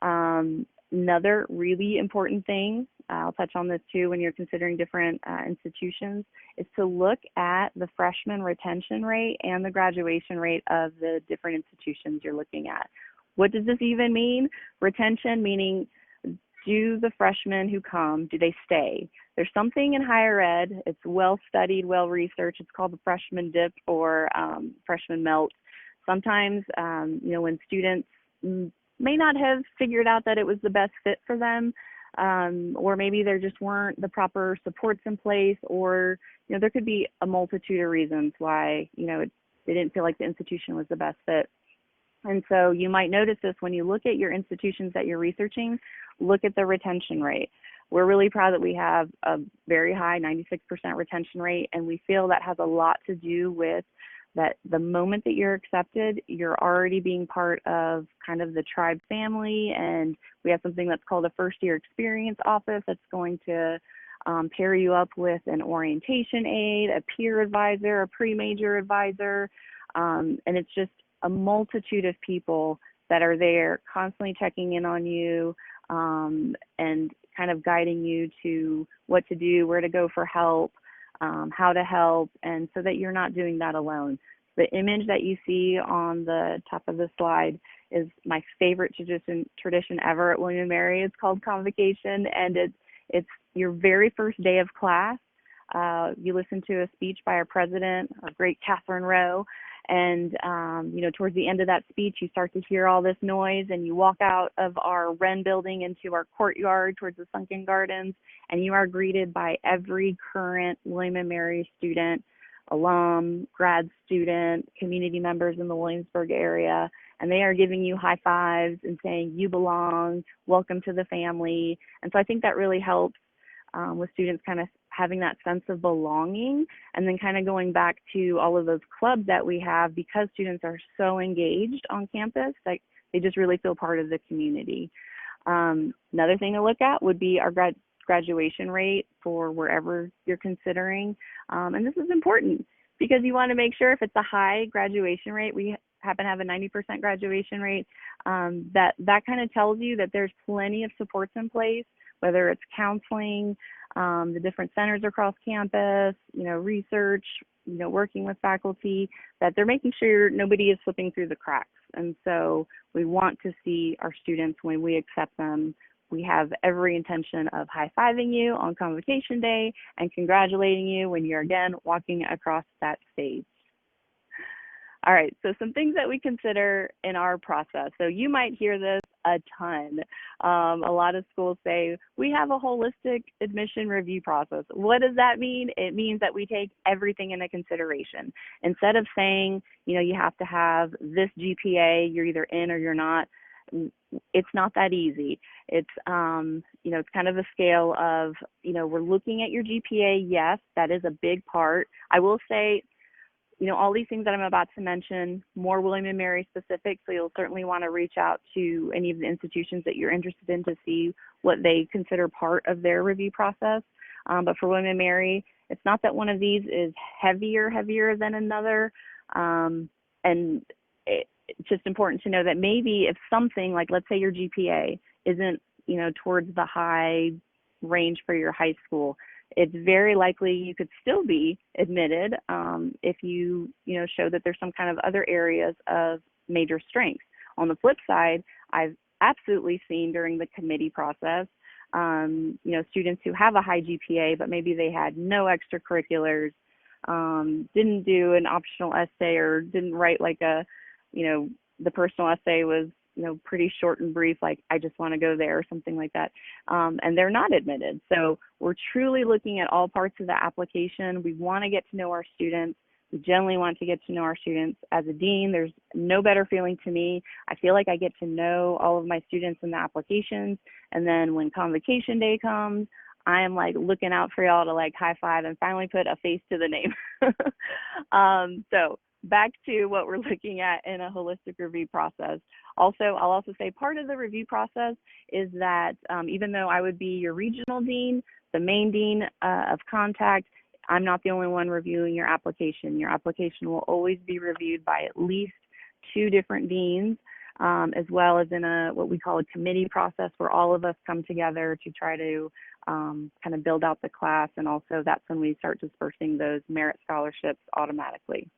Another really important thing, I'll touch on this too when you're considering different institutions, is to look at the freshman retention rate and the graduation rate of the different institutions you're looking at. What does this even mean? Retention meaning, do the freshmen who come, do they stay? there's something in higher ed. It's well studied, well researched. It's called the freshman dip or freshman melt. Sometimes, when students may not have figured out that it was the best fit for them, or maybe there just weren't the proper supports in place, or there could be a multitude of reasons why they didn't feel like the institution was the best fit. And so you might notice this when you look at your institutions that you're researching. Look at the retention rate. We're really proud that we have a very high 96% retention rate, and we feel that has a lot to do with that the moment that you're accepted, you're already being part of kind of the tribe family, and we have something that's called a first year experience office that's going to pair you up with an orientation aide, a peer advisor, a pre-major advisor, and it's just a multitude of people that are there constantly checking in on you and kind of guiding you to what to do, where to go for help, how to help, and so that you're not doing that alone. The image that you see on the top of the slide is my favorite tradition ever at William & Mary. It's called convocation, and it's your very first day of class. You listen to a speech by our president, our great Catherine Rowe, and towards the end of that speech, you start to hear all this noise, and you walk out of our Wren building into our courtyard towards the Sunken Gardens, and you are greeted by every current William & Mary student, alum, grad student, community members in the Williamsburg area, and they are giving you high fives and saying, "You belong, welcome to the family." And so I think that really helps with students kind of having that sense of belonging, and then kind of going back to all of those clubs that we have, because students are so engaged on campus, like they just really feel part of the community. Another thing to look at would be our graduation rate for wherever you're considering. And this is important because you want to make sure if it's a high graduation rate, we happen to have a 90% graduation rate, that kind of tells you that there's plenty of supports in place, whether it's counseling, the different centers across campus, research, working with faculty, that they're making sure nobody is slipping through the cracks. And so we want to see our students, when we accept them, we have every intention of high-fiving you on convocation day and congratulating you when you're again walking across that stage. All right, so some things that we consider in our process. So you might hear this a ton. A lot of schools say, we have a holistic admission review process. What does that mean? It means that we take everything into consideration. Instead of saying, you have to have this GPA, you're either in or you're not, it's not that easy. It's, it's kind of a scale of, we're looking at your GPA. Yes, that is a big part. I will say, all these things that I'm about to mention, more William & Mary specific, so you'll certainly want to reach out to any of the institutions that you're interested in to see what they consider part of their review process. But for William & Mary, it's not that one of these is heavier than another. And it's just important to know that maybe if something like, let's say your GPA isn't, towards the high range for your high school, it's very likely you could still be admitted if you, show that there's some kind of other areas of major strength. On the flip side, I've absolutely seen during the committee process, students who have a high GPA, but maybe they had no extracurriculars, didn't do an optional essay, or didn't write like a, the personal essay was, pretty short and brief, like I just want to go there or something like that. And they're not admitted. So we're truly looking at all parts of the application. We want to get to know our students. We generally want to get to know our students. As a dean, there's no better feeling to me. I feel like I get to know all of my students in the applications. And then when convocation day comes, I am like looking out for y'all to like high five and finally put a face to the name. So back to what we're looking at in a holistic review process. Also, I'll also say part of the review process is that even though I would be your regional dean, the main dean of contact, I'm not the only one reviewing your application. Your application will always be reviewed by at least 2 different deans, as well as in what we call a committee process, where all of us come together to try to kind of build out the class. And also that's when we start dispersing those merit scholarships automatically.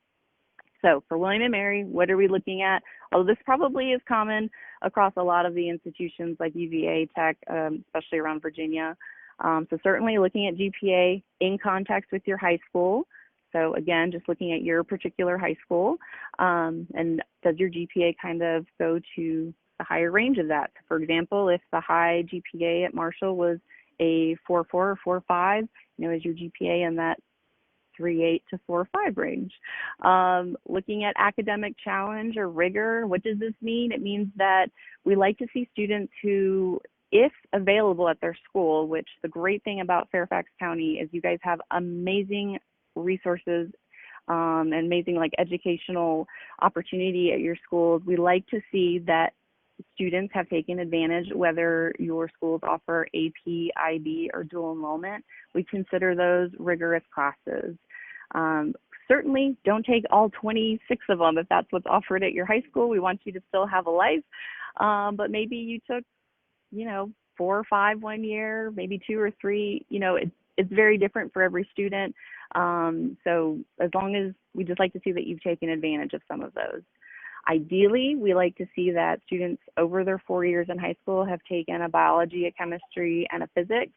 So for William & Mary, what are we looking at? Although this probably is common across a lot of the institutions like UVA, Tech, especially around Virginia. So certainly looking at GPA in context with your high school. So again, just looking at your particular high school, and does your GPA kind of go to the higher range of that? For example, if the high GPA at Marshall was a 4.4 or 4.5, is your GPA in that 3.8 to 4.5 range? Looking at academic challenge or rigor, what does this mean? It means that we like to see students who, if available at their school, which the great thing about Fairfax County is you guys have amazing resources and amazing educational opportunity at your schools. We like to see that students have taken advantage, whether your schools offer AP, IB, or dual enrollment. We consider those rigorous classes. Certainly don't take all 26 of them if that's what's offered at your high school. We want you to still have a life, but maybe you took 4 or 5 one year, maybe 2 or 3. It's very different for every student. So as long as we just like to see that you've taken advantage of some of those. Ideally, we like to see that students over their 4 years in high school have taken a biology, a chemistry, and a physics.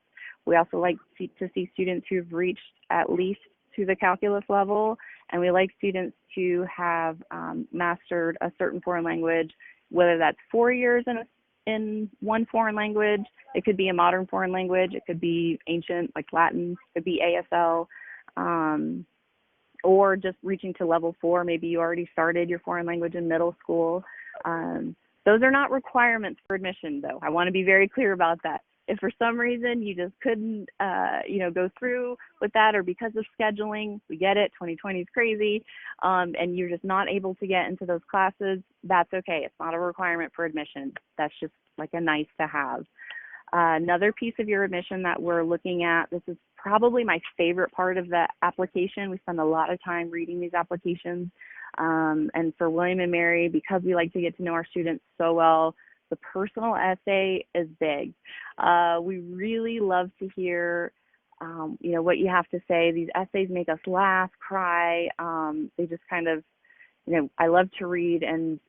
We also like to see students who've reached at least to the calculus level, and we like students to have mastered a certain foreign language, whether that's 4 years in one foreign language. It could be a modern foreign language. It could be ancient, like Latin. It could be ASL. Or just reaching to level 4. Maybe you already started your foreign language in middle school. Those are not requirements for admission, though. I want to be very clear about that. If for some reason you just couldn't, go through with that, or because of scheduling, we get it, 2020 is crazy, and you're just not able to get into those classes, that's okay. It's not a requirement for admission. That's just like a nice to have. Another piece of your admission that we're looking at, this is probably my favorite part of the application. We spend a lot of time reading these applications. And for William and Mary, because we like to get to know our students so well, the personal essay is big. We really love to hear, what you have to say. These essays make us laugh, cry. They just kind of, I love to read, and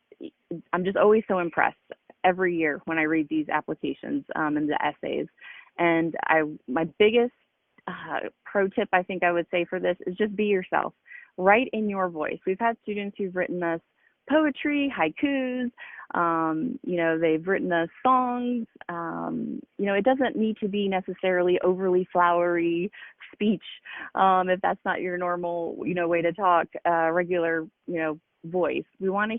I'm just always so impressed every year when I read these applications and the essays. And my biggest pro tip I think I would say for this is just be yourself. Write in your voice. We've had students who've written us poetry, haikus, they've written us songs. It doesn't need to be necessarily overly flowery speech if that's not your normal, way to talk, regular, voice. We want to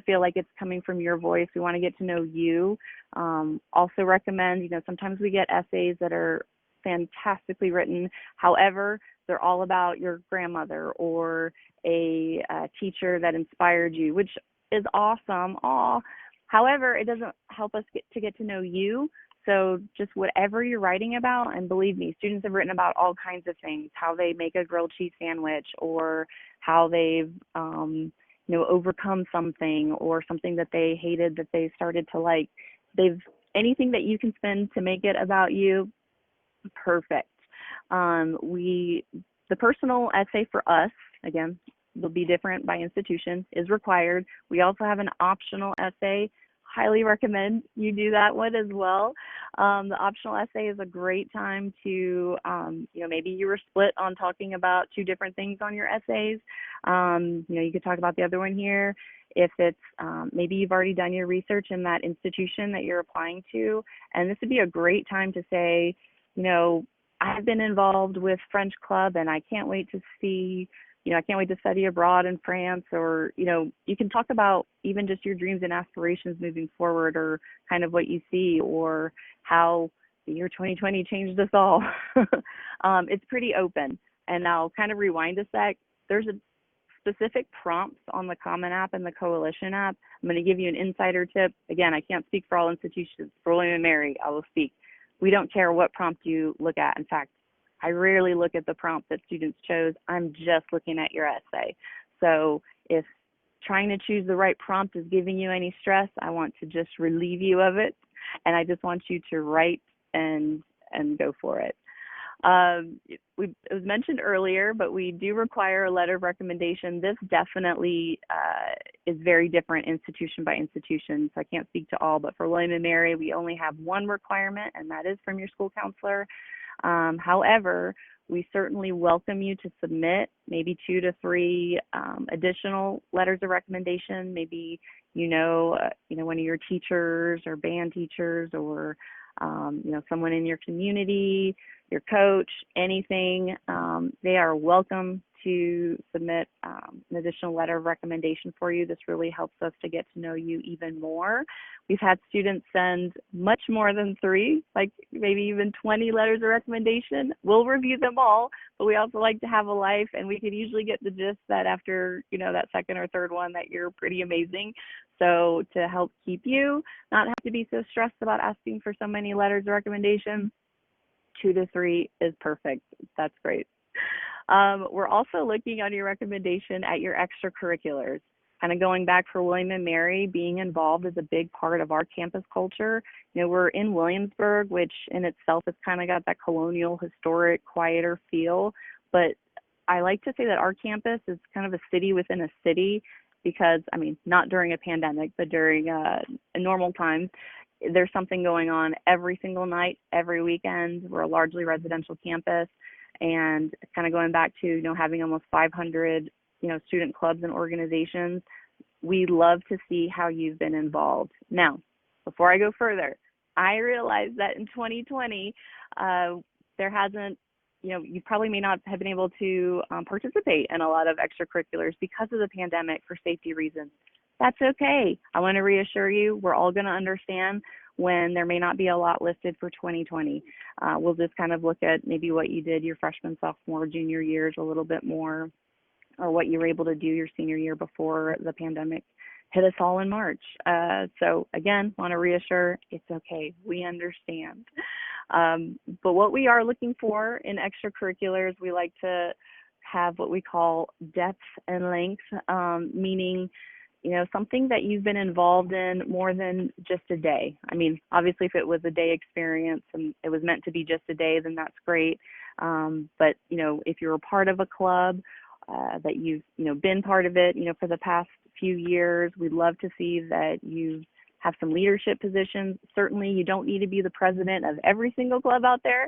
feel like it's coming from your voice. We want to get to know you. Also recommend, sometimes we get essays that are fantastically written. However, they're all about your grandmother or a teacher that inspired you, which is awesome. However, it doesn't help us get to know you. So just whatever you're writing about, and believe me, students have written about all kinds of things, how they make a grilled cheese sandwich, or how they've overcome something, or something that they hated that they started to like. Anything that you can spend to make it about you, perfect. The personal essay for us, again, will be different by institution, is required. We also have an optional essay. Highly recommend you do that one as well. The optional essay is a great time to, maybe you were split on talking about 2 different things on your essays. You could talk about the other one here. If it's, maybe you've already done your research in that institution that you're applying to, and this would be a great time to say, I've been involved with French Club, and I can't wait to see, I can't wait to study abroad in France, or, you can talk about even just your dreams and aspirations moving forward, or kind of what you see, or how the year 2020 changed us all. It's pretty open. And I'll kind of rewind a sec. There's a specific prompts on the Common App and the Coalition app. I'm going to give you an insider tip. Again, I can't speak for all institutions. For William and Mary, I will speak. We don't care what prompt you look at. In fact, I rarely look at the prompt that students chose. I'm just looking at your essay. So if trying to choose the right prompt is giving you any stress, I want to just relieve you of it. And I just want you to write and go for it. It was mentioned earlier, but we do require a letter of recommendation. This definitely is very different institution by institution, so I can't speak to all, but for William & Mary, we only have one requirement, and that is from your school counselor. However, we certainly welcome you to submit maybe 2 to 3 additional letters of recommendation. Maybe one of your teachers or band teachers, or someone in your community, your coach, anything. They are welcome to submit an additional letter of recommendation for you. This really helps us to get to know you even more. We've had students send much more than 3, like maybe even 20 letters of recommendation. We'll review them all, but we also like to have a life, and we can usually get the gist that after, that second or third one, that you're pretty amazing. So to help keep you not have to be so stressed about asking for so many letters of recommendation, 2 to 3 is perfect. That's great. We're also looking on your recommendation at your extracurriculars. Kind of going back for William & Mary, being involved is a big part of our campus culture. We're in Williamsburg, which in itself has kind of got that colonial, historic, quieter feel. But I like to say that our campus is kind of a city within a city because, not during a pandemic, but during normal times, there's something going on every single night, every weekend. We're a largely residential campus. And kind of going back to, having almost 500, student clubs and organizations, we love to see how you've been involved. Now, before I go further, I realize that in 2020, there hasn't, you probably may not have been able to participate in a lot of extracurriculars because of the pandemic for safety reasons. That's okay. I want to reassure you, we're all going to understand when there may not be a lot listed for 2020. We'll just kind of look at maybe what you did your freshman, sophomore, junior years a little bit more, or what you were able to do your senior year before the pandemic hit us all in March. So again, want to reassure, it's okay. We understand. But what we are looking for in extracurriculars, we like to have what we call depth and length, meaning something that you've been involved in more than just a day. Obviously, if it was a day experience and it was meant to be just a day, then that's great. But, if you're a part of a club, that you've, been part of it, for the past few years, we'd love to see that you have some leadership positions. Certainly, you don't need to be the president of every single club out there.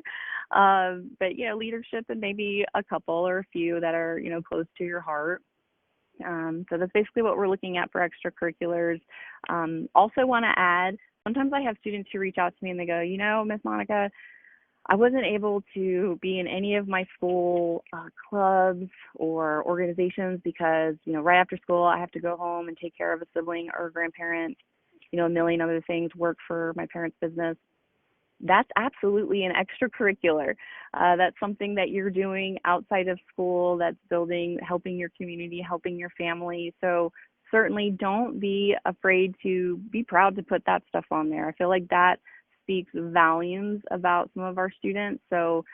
But, leadership and maybe a couple or a few that are, close to your heart. So that's basically what we're looking at for extracurriculars. Also want to add, sometimes I have students who reach out to me and they go, Miss Monica, I wasn't able to be in any of my school clubs or organizations because, right after school, I have to go home and take care of a sibling or a grandparent, a million other things, work for my parents' business. That's absolutely an extracurricular. That's something that you're doing outside of school that's helping your community, helping your family. So certainly don't be afraid to be proud to put that stuff on there. I feel like that speaks volumes about some of our students. So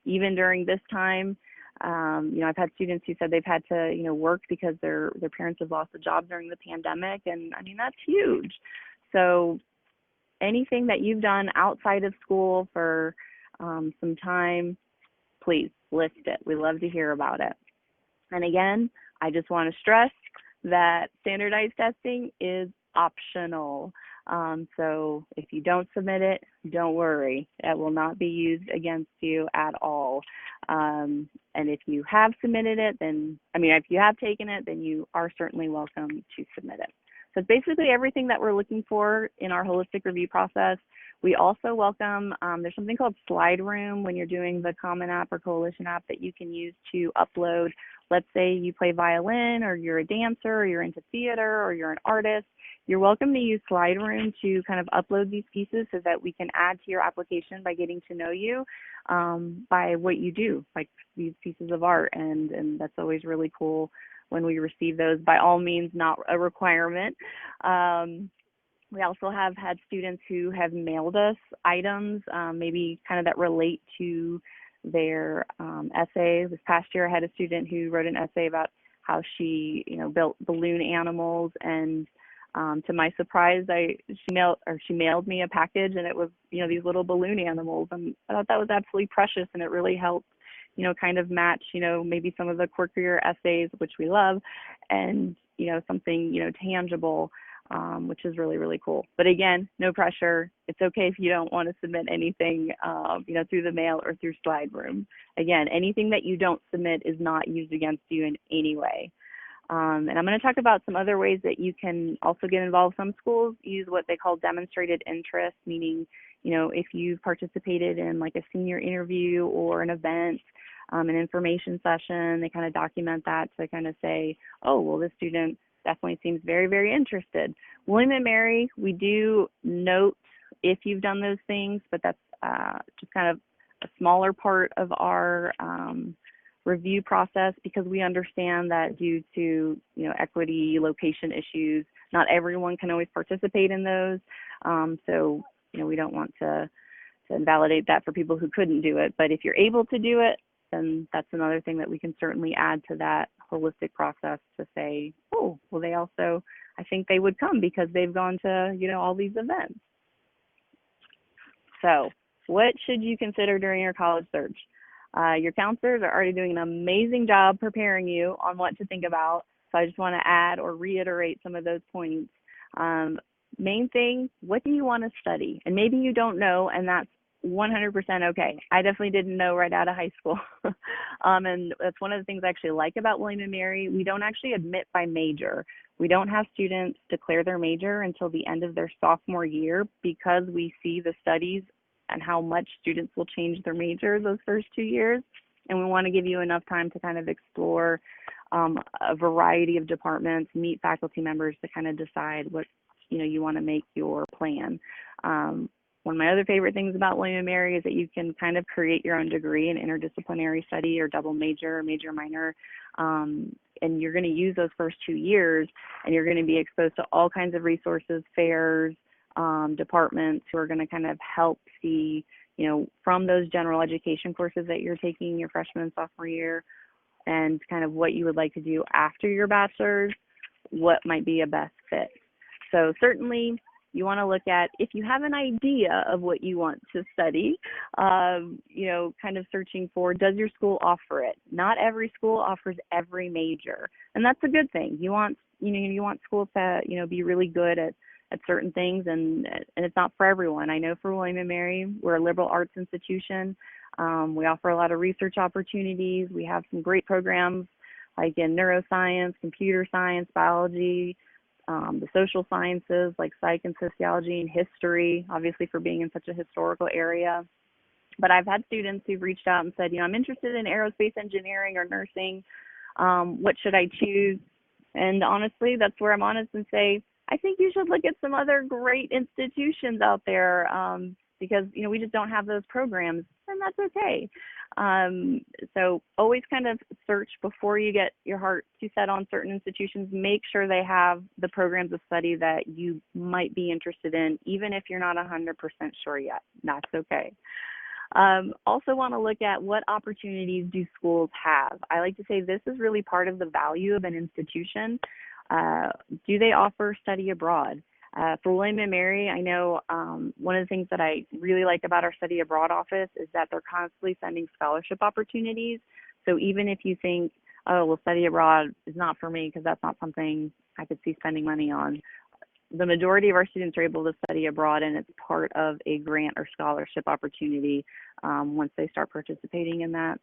even during this time, I've had students who said they've had to, work because their parents have lost a job during the pandemic. And that's huge. So anything that you've done outside of school for some time, please list it. We love to hear about it. And again, I just want to stress that standardized testing is optional. So if you don't submit it, don't worry. It will not be used against you at all. And if you have submitted it, then, if you have taken it, then you are certainly welcome to submit it. So it's basically everything that we're looking for in our holistic review process. We also welcome, there's something called Slide Room when you're doing the Common App or Coalition app that you can use to upload. Let's say you play violin, or you're a dancer, or you're into theater, or you're an artist. You're welcome to use Slide Room to kind of upload these pieces so that we can add to your application by getting to know you by what you do, like these pieces of art. And that's always really cool when we receive those. By all means, not a requirement. We also have had students who have mailed us items, maybe kind of that relate to their essay. This past year, I had a student who wrote an essay about how she, built balloon animals, and to my surprise, she mailed me a package, and it was, these little balloon animals, and I thought that was absolutely precious, and it really helped, kind of match, maybe some of the quirkier essays, which we love, and, something, tangible, which is really, really cool. But again, no pressure. It's okay if you don't want to submit anything, through the mail or through slide room. Again, anything that you don't submit is not used against you in any way. And I'm going to talk about some other ways that you can also get involved. Some schools use what they call demonstrated interest, meaning, if you've participated in like a senior interview or an event, an information session, they kind of document that to kind of say, oh, well, this student definitely seems very, very interested. William & Mary, we do note if you've done those things, but that's just kind of a smaller part of our review process, because we understand that due to equity, location issues, not everyone can always participate in those. So we don't want to invalidate that for people who couldn't do it. But if you're able to do it, then that's another thing that we can certainly add to that holistic process to say, oh, well, they also, I think they would come because they've gone to all these events. So what should you consider during your college search? Your counselors are already doing an amazing job preparing you on what to think about. So I just want to add or reiterate some of those points. Main thing, what do you want to study? And maybe you don't know, and that's 100% okay. I definitely didn't know right out of high school. And that's one of the things I actually like about William & Mary. We don't actually admit by major. We don't have students declare their major until the end of their sophomore year, because we see the studies and how much students will change their major those first 2 years. And we want to give you enough time to kind of explore a variety of departments, meet faculty members to kind of decide what you want to make your plan. One of my other favorite things about William & Mary is that you can kind of create your own degree in interdisciplinary study or double major, major minor, and you're going to use those first 2 years, and you're going to be exposed to all kinds of resources, fairs, departments who are going to kind of help see, from those general education courses that you're taking your freshman and sophomore year, and kind of what you would like to do after your bachelor's, what might be a best fit. So certainly you want to look at, if you have an idea of what you want to study, kind of searching for, does your school offer it? Not every school offers every major, and that's a good thing. You want schools to, be really good at certain things, and it's not for everyone. I know for William & Mary, we're a liberal arts institution. We offer a lot of research opportunities. We have some great programs like in neuroscience, computer science, biology, the social sciences like psych and sociology and history, obviously for being in such a historical area. But I've had students who've reached out and said, I'm interested in aerospace engineering or nursing. What should I choose? And honestly, that's where I'm honest and say, I think you should look at some other great institutions out there, because, we just don't have those programs, and that's okay. So always kind of search before you get your heart too set on certain institutions. Make sure they have the programs of study that you might be interested in, even if you're not 100% sure yet. That's okay. Also want to look at what opportunities do schools have. I like to say this is really part of the value of an institution. Do they offer study abroad? For William & Mary, I know one of the things that I really like about our study abroad office is that they're constantly sending scholarship opportunities. So even if you think, oh, well, study abroad is not for me because that's not something I could see spending money on, the majority of our students are able to study abroad, and it's part of a grant or scholarship opportunity once they start participating in that.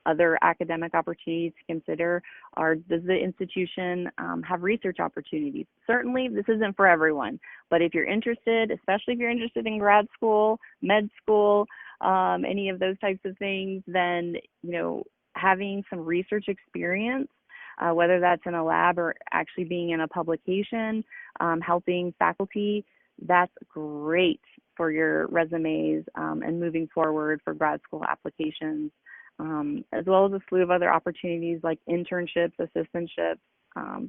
Other academic opportunities to consider are, does the institution have research opportunities? Certainly, this isn't for everyone, but if you're interested, especially if you're interested in grad school, med school, any of those types of things, then, having some research experience, whether that's in a lab or actually being in a publication, helping faculty, that's great for your resumes and moving forward for grad school applications. As well as a slew of other opportunities like internships, assistantships.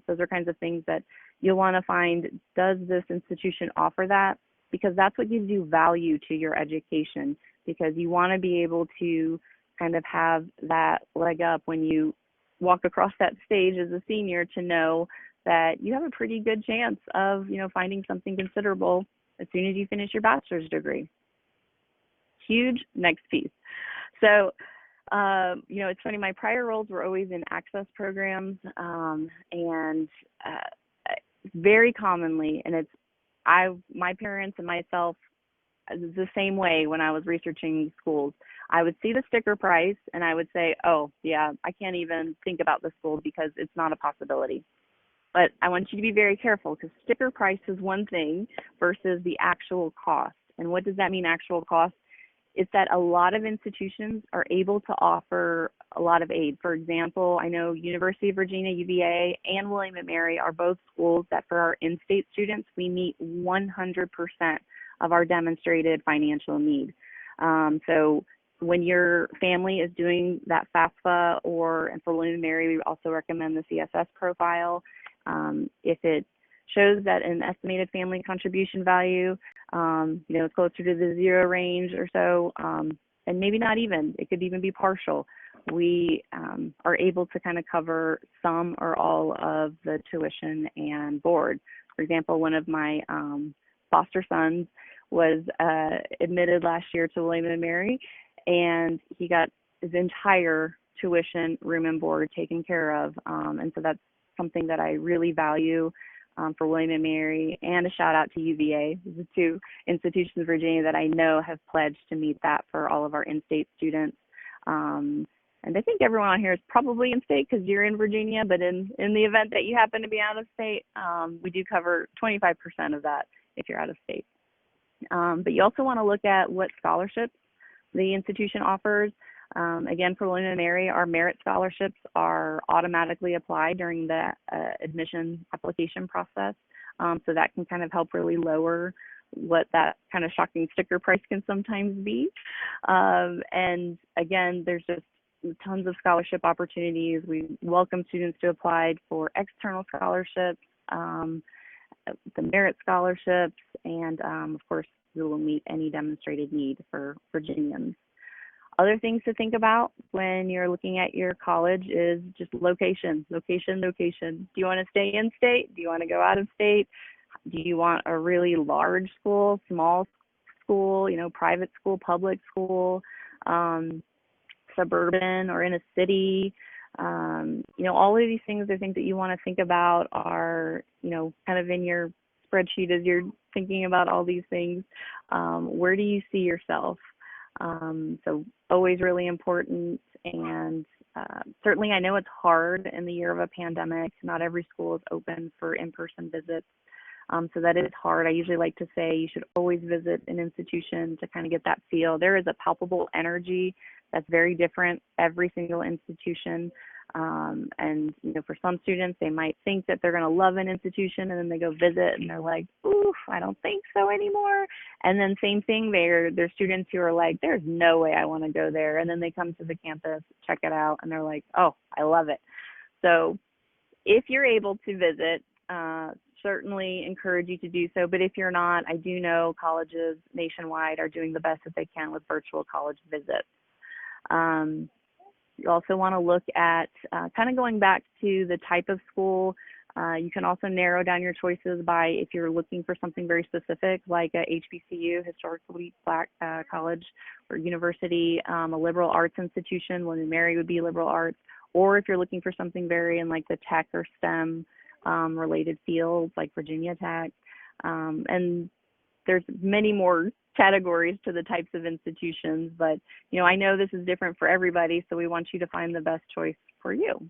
Those are kinds of things that you'll want to find, does this institution offer that? Because that's what gives you value to your education, because you want to be able to kind of have that leg up when you walk across that stage as a senior, to know that you have a pretty good chance of, finding something considerable as soon as you finish your bachelor's degree. Huge next piece. So You know, it's funny, my prior roles were always in access programs, and very commonly, and my parents and myself, the same way when I was researching schools, I would see the sticker price and I would say, oh yeah, I can't even think about this school because it's not a possibility. But I want you to be very careful, because sticker price is one thing versus the actual cost. And what does that mean, actual cost? It's that a lot of institutions are able to offer a lot of aid. For example, I know University of Virginia, UVA, and William & Mary are both schools that for our in-state students, we meet 100% of our demonstrated financial need. So when your family is doing that FAFSA, and for William & Mary, we also recommend the CSS profile. If it shows that an estimated family contribution value, you know, it's closer to the 0 range or so, and maybe not even, it could even be partial, we are able to kind of cover some or all of the tuition and board. For example, one of my foster sons was admitted last year to William & Mary, and he got his entire tuition, room and board taken care of, and so that's something that I really value for William & Mary, and a shout out to UVA. These are 2 institutions in Virginia that I know have pledged to meet that for all of our in-state students. And I think everyone on here is probably in-state because you're in Virginia, but in the event that you happen to be out of state, we do cover 25% of that if you're out of state. But you also want to look at what scholarships the institution offers. Again, for William & Mary, our merit scholarships are automatically applied during the admission application process. So that can kind of help really lower what that kind of shocking sticker price can sometimes be. And again, there's just tons of scholarship opportunities. We welcome students to apply for external scholarships, the merit scholarships, and of course, we will meet any demonstrated need for Virginians. Other things to think about when you're looking at your college is just location. Do you want to stay in state? Do you want to go out of state? Do you want a really large school, small school, you know, private school, public school, suburban or in a city? You know, all of these things are things that you want to think about are, you know, kind of in your spreadsheet as you're thinking about all these things. Where do you see yourself? So always really important, and certainly I know it's hard in the year of a pandemic. Not every school is open for in-person visits, so that is hard. I usually like to say you should always visit an institution to kind of get that feel. There is a palpable energy that's very different every single institution. And, you know, for some students, they might think that they're going to love an institution, and then they go visit and they're like, oof, I don't think so anymore. And then same thing, there's students who are like, there's no way I want to go there. And then they come to the campus, check it out, and they're like, oh, I love it. So if you're able to visit, certainly encourage you to do so. But if you're not, I do know colleges nationwide are doing the best that they can with virtual college visits. You also want to look at kind of going back to the type of school. You can also narrow down your choices by if you're looking for something very specific, like a HBCU, historically Black college or university, a liberal arts institution. William & Mary would be liberal arts. Or if you're looking for something very in like the tech or STEM related fields, like Virginia Tech. And there's many more categories to the types of institutions, but you know, I know this is different for everybody, so we want you to find the best choice for you.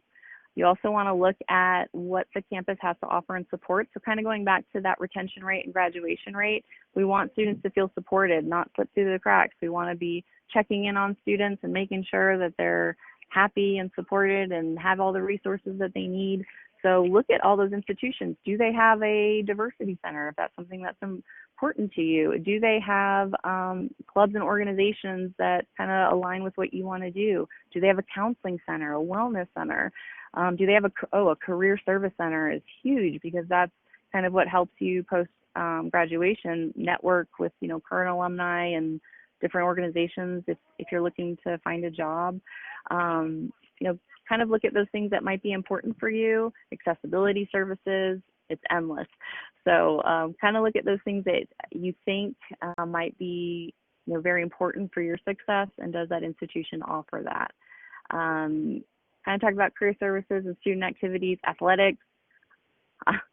You also want to look at what the campus has to offer and support. So kind of going back to that retention rate and graduation rate, we want students to feel supported, not slip through the cracks. We want to be checking in on students and making sure that they're happy and supported and have all the resources that they need. So look at all those institutions. Do they have a diversity center, if that's something that's important to you? Do they have clubs and organizations that kind of align with what you want to do? Do they have a counseling center, a wellness center? Do they have a career service center is huge, because that's kind of what helps you post graduation network with, you know, current alumni and different organizations if you're looking to find a job. You know, kind of look at those things that might be important for you. Accessibility services, it's endless. So kind of look at those things that you think might be, you know, very important for your success, and does that institution offer that? Kind of talk about career services and student activities, athletics.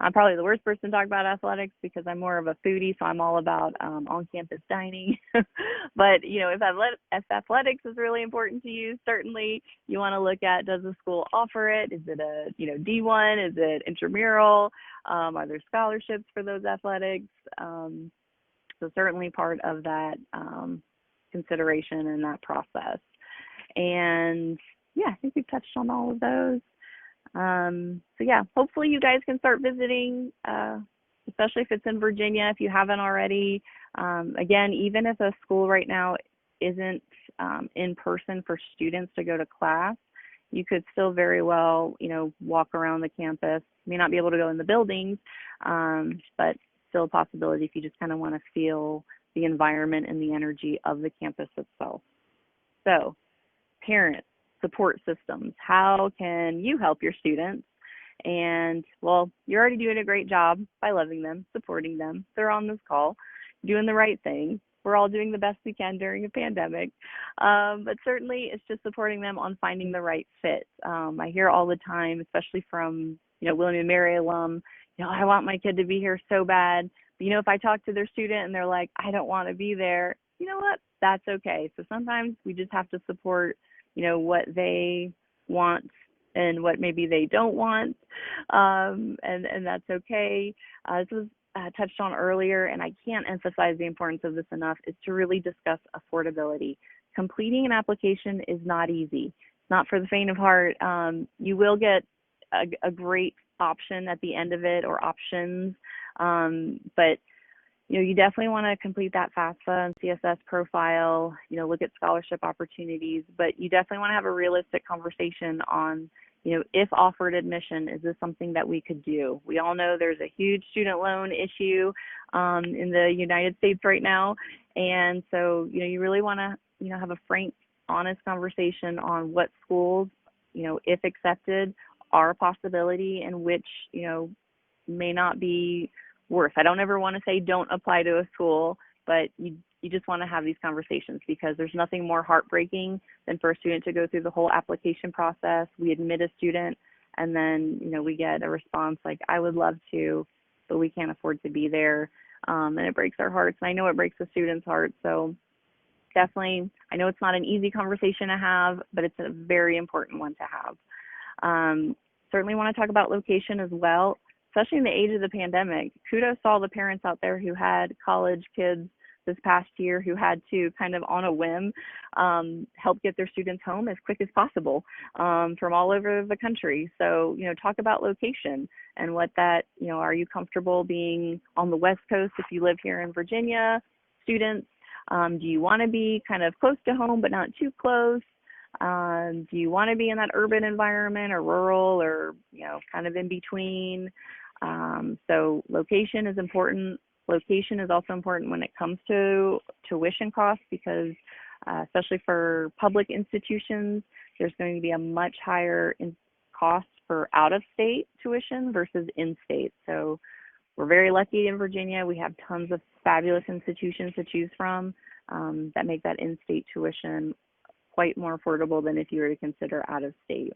I'm probably the worst person to talk about athletics because I'm more of a foodie, so I'm all about on-campus dining. But if athletics is really important to you, certainly you want to look at, does the school offer it? Is it a D1? Is it intramural? Are there scholarships for those athletics? So certainly part of that consideration in that process. And yeah, I think we've touched on all of those. So yeah, hopefully you guys can start visiting, especially if it's in Virginia, if you haven't already. Again, even if a school right now isn't in person for students to go to class, you could still very well, walk around the campus. You may not be able to go in the buildings, but still a possibility if you just kind of want to feel the environment and the energy of the campus itself. So, parents, support systems, how can you help your students? And well, you're already doing a great job by loving them, supporting them. They're on this call, doing the right thing. We're all doing the best we can during a pandemic. But certainly it's just supporting them on finding the right fit. I hear all the time, especially from, William & Mary alum, I want my kid to be here so bad. But, if I talk to their student and they're like, I don't want to be there, you know what? That's okay. So sometimes we just have to support what they want and what maybe they don't want, and that's okay. This was touched on earlier, and I can't emphasize the importance of this enough, is to really discuss affordability. Completing an application is not easy. It's not for the faint of heart. You will get a great option at the end of it, or options, but you definitely want to complete that FAFSA and CSS profile, look at scholarship opportunities, but you definitely want to have a realistic conversation on, if offered admission, is this something that we could do? We all know there's a huge student loan issue in the United States right now. And so, you really want to, have a frank, honest conversation on what schools, if accepted, are a possibility and which, may not be worth. I don't ever want to say don't apply to a school, but you just want to have these conversations, because there's nothing more heartbreaking than for a student to go through the whole application process. We admit a student, and then we get a response like, I would love to, but we can't afford to be there, and it breaks our hearts. And I know it breaks the students' hearts. So definitely, I know it's not an easy conversation to have, but it's a very important one to have. Certainly want to talk about location as well, especially in the age of the pandemic. Kudos to all the parents out there who had college kids this past year who had to kind of on a whim help get their students home as quick as possible from all over the country. So, talk about location and what that, are you comfortable being on the West Coast if you live here in Virginia, students? Do you want to be kind of close to home but not too close? Do you want to be in that urban environment or rural or, kind of in between? So location is important. Location is also important when it comes to tuition costs, because especially for public institutions, there's going to be a much higher cost for out-of-state tuition versus in-state. So we're very lucky in Virginia. We have tons of fabulous institutions to choose from that make that in-state tuition quite more affordable than if you were to consider out-of-state.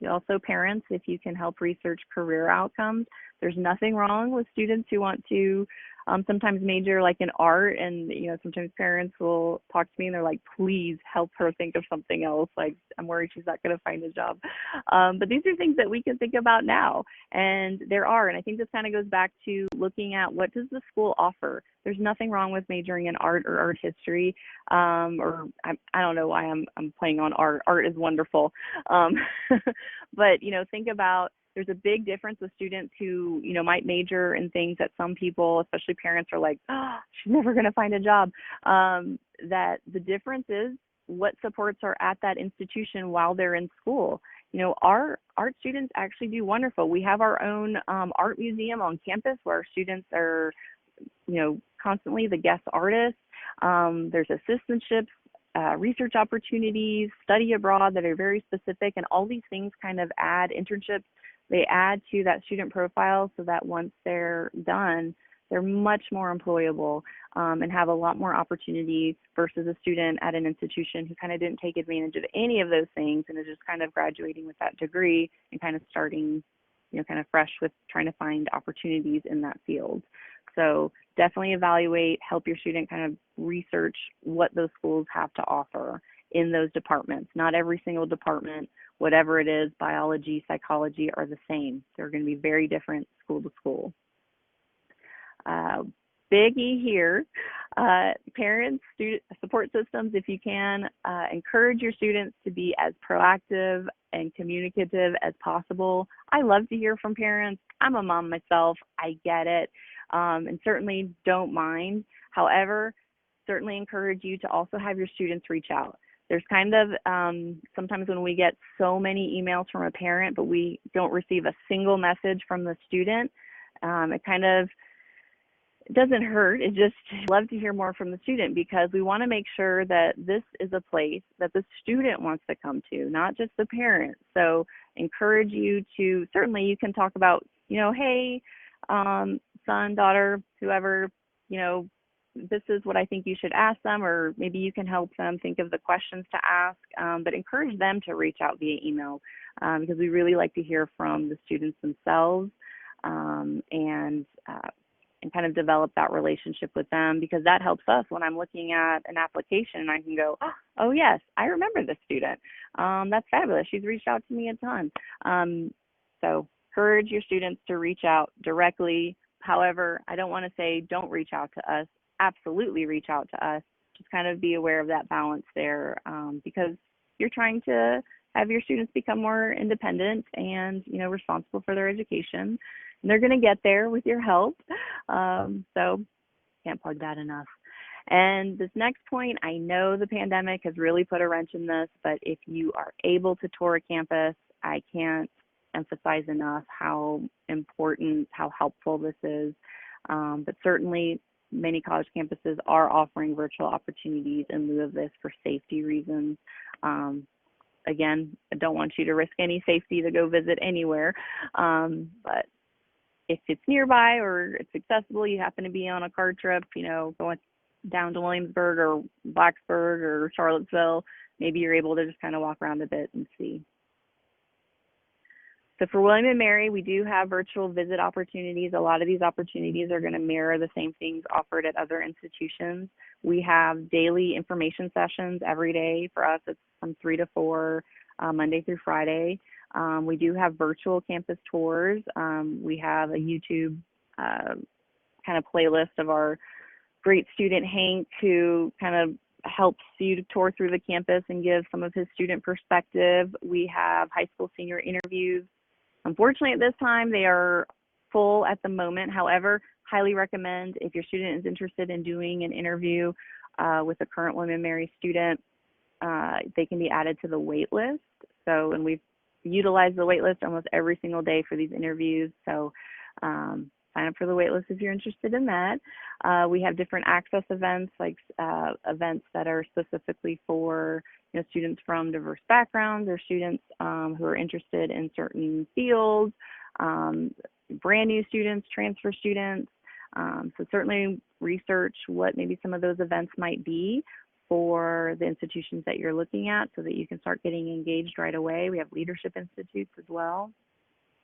Also, parents, if you can help research career outcomes, there's nothing wrong with students who want to sometimes major like in art, and sometimes parents will talk to me and they're like, please help her think of something else. Like, I'm worried she's not going to find a job. But these are things that we can think about now, and there are. And I think this kind of goes back to looking at, what does the school offer? There's nothing wrong with majoring in art or art history, or I don't know why I'm playing on art. Art is wonderful. But think about, there's a big difference with students who, might major in things that some people, especially parents, are like, oh, she's never going to find a job. That the difference is what supports are at that institution while they're in school. Our art students actually do wonderful. We have our own art museum on campus where our students are, constantly the guest artists. There's assistantships, research opportunities, study abroad that are very specific, and all these things kind of add internships. They add to that student profile so that once they're done, they're much more employable and have a lot more opportunities versus a student at an institution who kind of didn't take advantage of any of those things and is just kind of graduating with that degree and kind of starting, kind of fresh with trying to find opportunities in that field. So definitely evaluate, help your student kind of research what those schools have to offer in those departments. Not every single department, whatever it is, biology, psychology, are the same. They're going to be very different school to school. Biggie here, parents, student support systems, if you can, encourage your students to be as proactive and communicative as possible. I love to hear from parents. I'm a mom myself. I get it, and certainly don't mind. However, certainly encourage you to also have your students reach out. There's kind of sometimes when we get so many emails from a parent, but we don't receive a single message from the student, it kind of doesn't hurt. It just love to hear more from the student, because we want to make sure that this is a place that the student wants to come to, not just the parent. So encourage you to, certainly you can talk about, hey, son, daughter, whoever, this is what I think you should ask them, or maybe you can help them think of the questions to ask, but encourage them to reach out via email, because we really like to hear from the students themselves, and kind of develop that relationship with them, because that helps us when I'm looking at an application and I can go, oh yes, I remember this student. That's fabulous. She's reached out to me a ton. So encourage your students to reach out directly. However, I don't want to say don't reach out to us. Absolutely reach out to us. Just kind of be aware of that balance there, because you're trying to have your students become more independent and, responsible for their education. And they're going to get there with your help. So can't plug that enough. And this next point, I know the pandemic has really put a wrench in this, but if you are able to tour a campus, I can't emphasize enough how important, how helpful this is. But certainly many college campuses are offering virtual opportunities in lieu of this for safety reasons. Again, I don't want you to risk any safety to go visit anywhere, but if it's nearby or it's accessible, you happen to be on a car trip, going down to Williamsburg or Blacksburg or Charlottesville, maybe you're able to just kind of walk around a bit and see. So for William & Mary, we do have virtual visit opportunities. A lot of these opportunities are going to mirror the same things offered at other institutions. We have daily information sessions every day. For us, it's from 3 to 4, Monday through Friday. We do have virtual campus tours. We have a YouTube kind of playlist of our great student, Hank, who kind of helps you to tour through the campus and give some of his student perspective. We have high school senior interviews. Unfortunately, at this time, they are full at the moment. However, highly recommend if your student is interested in doing an interview with a current William & Mary student, they can be added to the wait list. So, and we've utilized the wait list almost every single day for these interviews. So sign up for the wait list if you're interested in that. We have different access events, like events that are specifically for students from diverse backgrounds, or students who are interested in certain fields, brand new students, transfer students. So certainly research what maybe some of those events might be for the institutions that you're looking at, so that you can start getting engaged right away. We have leadership institutes as well.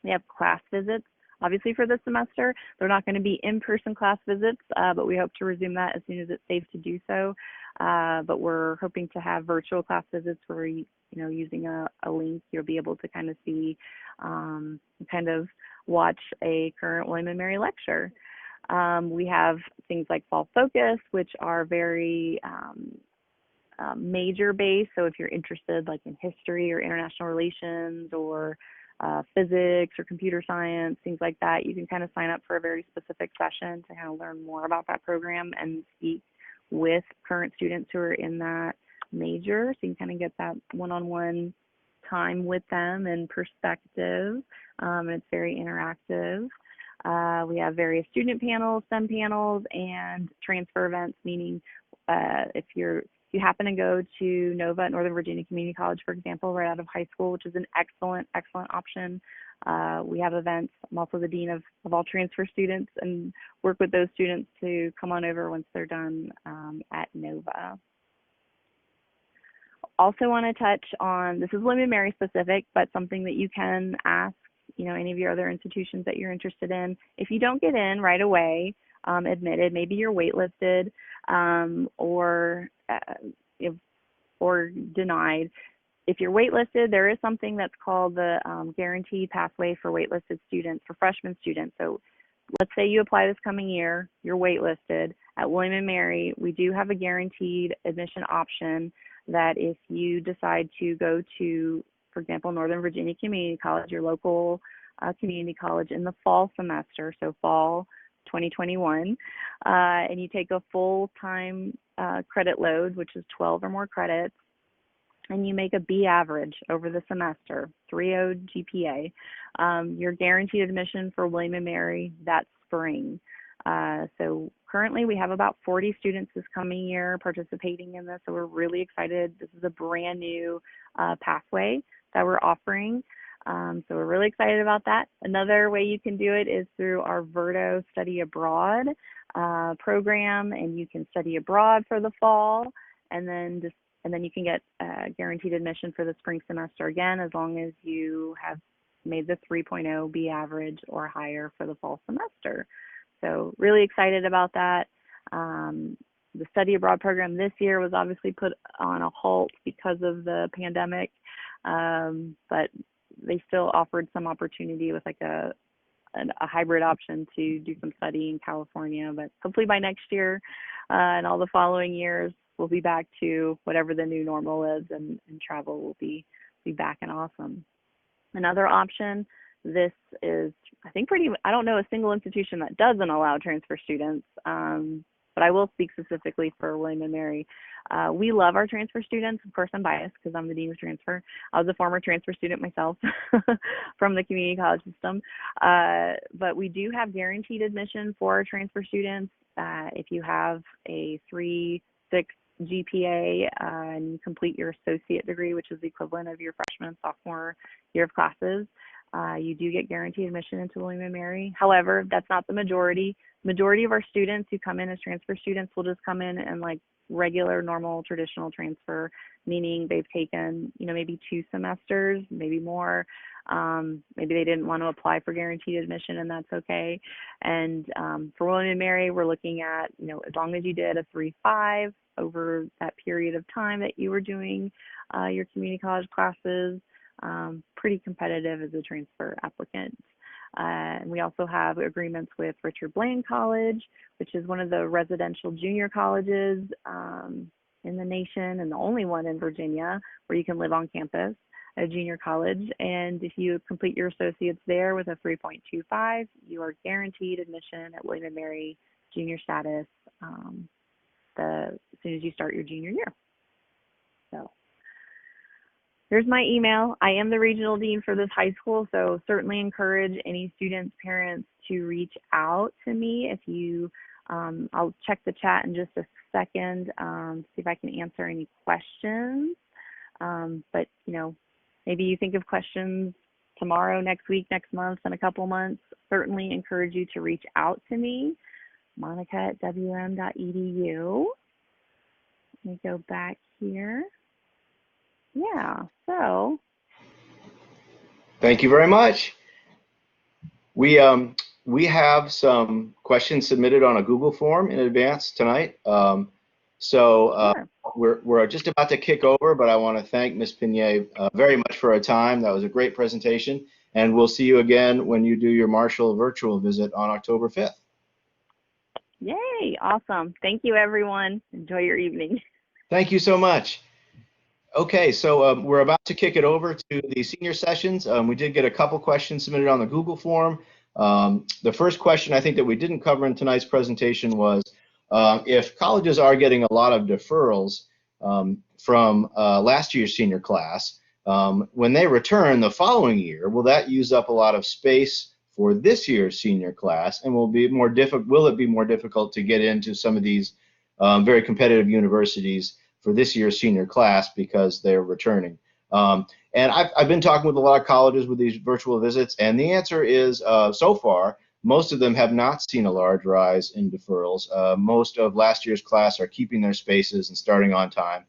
We have class visits. Obviously for this semester, they're not going to be in-person class visits, but we hope to resume that as soon as it's safe to do so. But we're hoping to have virtual class visits where, using a link, you'll be able to kind of see, kind of watch a current William & Mary lecture. We have things like Fall Focus, which are very major based. So if you're interested like in history or international relations or physics or computer science, things like that, you can kind of sign up for a very specific session to kind of learn more about that program and speak with current students who are in that major. So you can kind of get that one-on-one time with them and perspective, and it's very interactive. We have various student panels, STEM panels, and transfer events, meaning if you happen to go to Nova at Northern Virginia Community College, for example, right out of high school, which is an excellent option. We have events. I'm also the dean of all transfer students and work with those students to come on over once they're done at Nova. Also want to touch on, this is William & Mary specific, but something that you can ask, any of your other institutions that you're interested in. If you don't get in right away, admitted, maybe you're waitlisted or denied. If you're waitlisted, there is something that's called the guaranteed pathway for waitlisted students, for freshman students. So let's say you apply this coming year, you're waitlisted. At William & Mary, we do have a guaranteed admission option that if you decide to go to, for example, Northern Virginia Community College, your local community college in the fall semester, so fall 2021, and you take a full-time credit load, which is 12 or more credits, and you make a B average over the semester, 3.0 GPA, you're guaranteed admission for William & Mary that spring. So currently we have about 40 students this coming year participating in this, so we're really excited. This is a brand new pathway that we're offering. So we're really excited about that. Another way you can do it is through our Verdo Study Abroad program, and you can study abroad for the fall, and then you can get guaranteed admission for the spring semester again, as long as you have made the 3.0 B average or higher for the fall semester. So really excited about that. The study abroad program this year was obviously put on a halt because of the pandemic, but they still offered some opportunity with like a hybrid option to do some study in California. But hopefully by next year and all the following years, we'll be back to whatever the new normal is, and travel will be back and awesome. Another option, this is, I think, I don't know a single institution that doesn't allow transfer students, but I will speak specifically for William & Mary. We love our transfer students. Of course, I'm biased because I'm the dean of transfer. I was a former transfer student myself from the community college system. But we do have guaranteed admission for our transfer students. If you have a 3.6 GPA and you complete your associate degree, which is the equivalent of your freshman and sophomore year of classes, you do get guaranteed admission into William & Mary. However, that's not the majority. Majority of our students who come in as transfer students will just come in and like regular, normal, traditional transfer, meaning they've taken, maybe 2 semesters, maybe more. Maybe they didn't want to apply for guaranteed admission, and that's okay. And for William & Mary, we're looking at, as long as you did a 3.5 over that period of time that you were doing your community college classes, pretty competitive as a transfer applicant. And we also have agreements with Richard Bland College, which is one of the residential junior colleges in the nation, and the only one in Virginia where you can live on campus at a junior college. And if you complete your associates there with a 3.25, you are guaranteed admission at William & Mary junior status as soon as you start your junior year. So here's my email. I am the regional dean for this high school, so certainly encourage any students, parents to reach out to me. If you, I'll check the chat in just a second, see if I can answer any questions. But, maybe you think of questions tomorrow, next week, next month, in a couple months. Certainly encourage you to reach out to me, monica@wm.edu. Let me go back here. Yeah, so. Thank you very much. We have some questions submitted on a Google form in advance tonight. Sure. We're just about to kick over, but I want to thank Ms. Pinier very much for her time. That was a great presentation, and we'll see you again when you do your Marshall virtual visit on October 5th. Yay, awesome. Thank you, everyone. Enjoy your evening. Thank you so much. Okay, so we're about to kick it over to the senior sessions. We did get a couple questions submitted on the Google form. The first question I think that we didn't cover in tonight's presentation was if colleges are getting a lot of deferrals from last year's senior class, when they return the following year, will that use up a lot of space for this year's senior class, and will it be more difficult to get into some of these very competitive universities for this year's senior class because they're returning? And I've been talking with a lot of colleges with these virtual visits, and the answer is so far, most of them have not seen a large rise in deferrals. Most of last year's class are keeping their spaces and starting on time.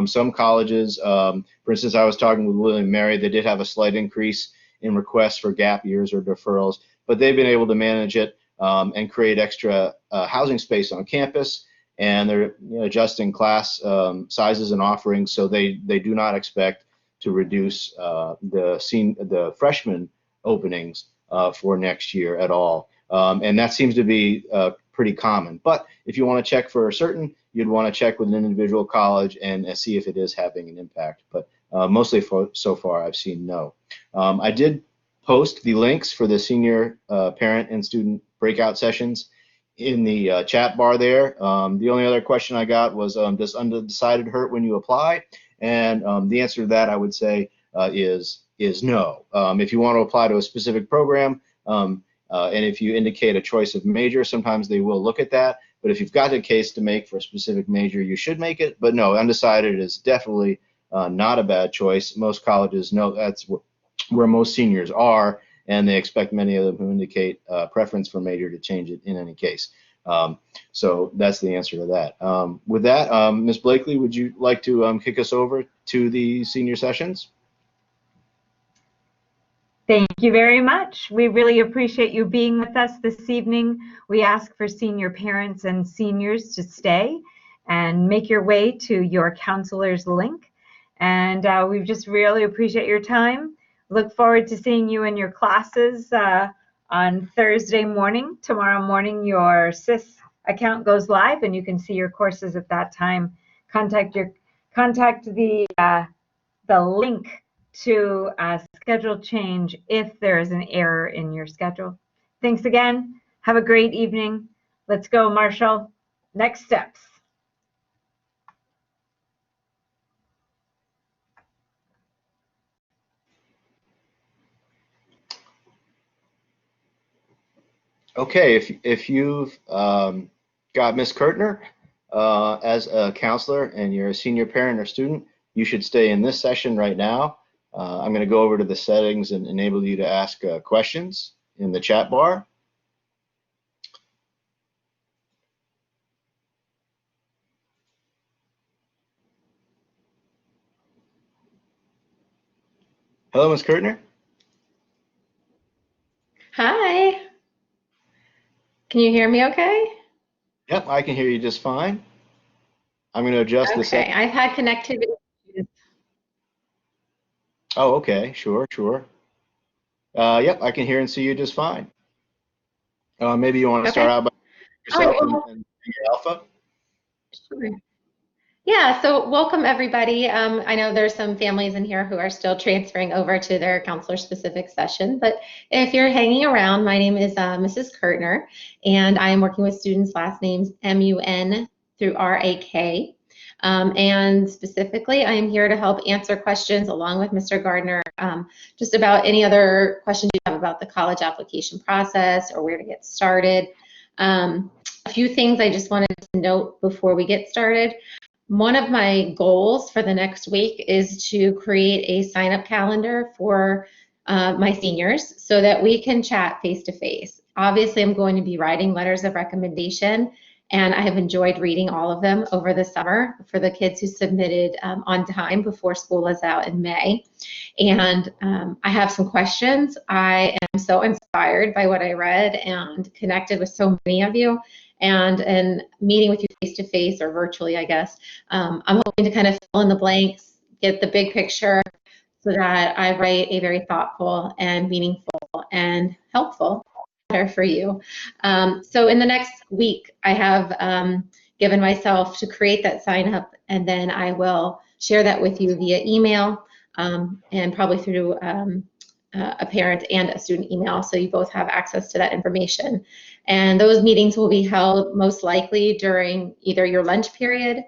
Some colleges, for instance, I was talking with William & Mary, they did have a slight increase in requests for gap years or deferrals, but they've been able to manage it and create extra housing space on campus, and they're adjusting class sizes and offerings, so they do not expect to reduce the freshman openings for next year at all. And that seems to be pretty common. But if you want to check for certain, you'd want to check with an individual college and see if it is having an impact. But mostly so far, I've seen no. I did post the links for the senior parent and student breakout sessions in the chat bar there. The only other question I got was, does undecided hurt when you apply? And the answer to that, I would say, is no. If you want to apply to a specific program, and if you indicate a choice of major, sometimes they will look at that. But if you've got a case to make for a specific major, you should make it. But no, undecided is definitely not a bad choice. Most colleges know that's where most seniors are, and they expect many of them who indicate preference for major to change it in any case. So that's the answer to that. With that, Ms. Blakely, would you like to kick us over to the senior sessions? Thank you very much. We really appreciate you being with us this evening. We ask for senior parents and seniors to stay and make your way to your counselor's link. And we just really appreciate your time. Look forward to seeing you in your classes on Thursday morning. Tomorrow morning, your SIS account goes live, and you can see your courses at that time. Contact the link to schedule change if there is an error in your schedule. Thanks again. Have a great evening. Let's go, Marshall. Next steps. Okay, if you've got Ms. Kurtner as a counselor and you're a senior parent or student, you should stay in this session right now. I'm going to go over to the settings and enable you to ask questions in the chat bar. Hello, Ms. Kurtner. Hi. Can you hear me okay? Yep, I can hear you just fine. I'm going to adjust the settings. Okay, I've had connectivity issues. Oh, okay, sure. Yep, I can hear and see you just fine. Maybe you want to start out by yourself and your alpha? Sure. Yeah, so welcome everybody. I know there's some families in here who are still transferring over to their counselor-specific session, but if you're hanging around, my name is Mrs. Kurtner, and I am working with students' last names M-U-N through R-A-K. And specifically, I am here to help answer questions along with Mr. Gardner, just about any other questions you have about the college application process or where to get started. A few things I just wanted to note before we get started. One of my goals for the next week is to create a sign-up calendar for my seniors so that we can chat face-to-face. Obviously, I'm going to be writing letters of recommendation, and I have enjoyed reading all of them over the summer for the kids who submitted on time before school is out in May. And I have some questions. I am so inspired by what I read and connected with so many of you. And in meeting with you face-to-face or virtually, I guess, I'm hoping to kind of fill in the blanks, get the big picture so that I write a very thoughtful and meaningful and helpful letter for you. So in the next week, I have given myself to create that sign up, and then I will share that with you via email and probably through a parent and a student email, so you both have access to that information. And those meetings will be held most likely during either your lunch period,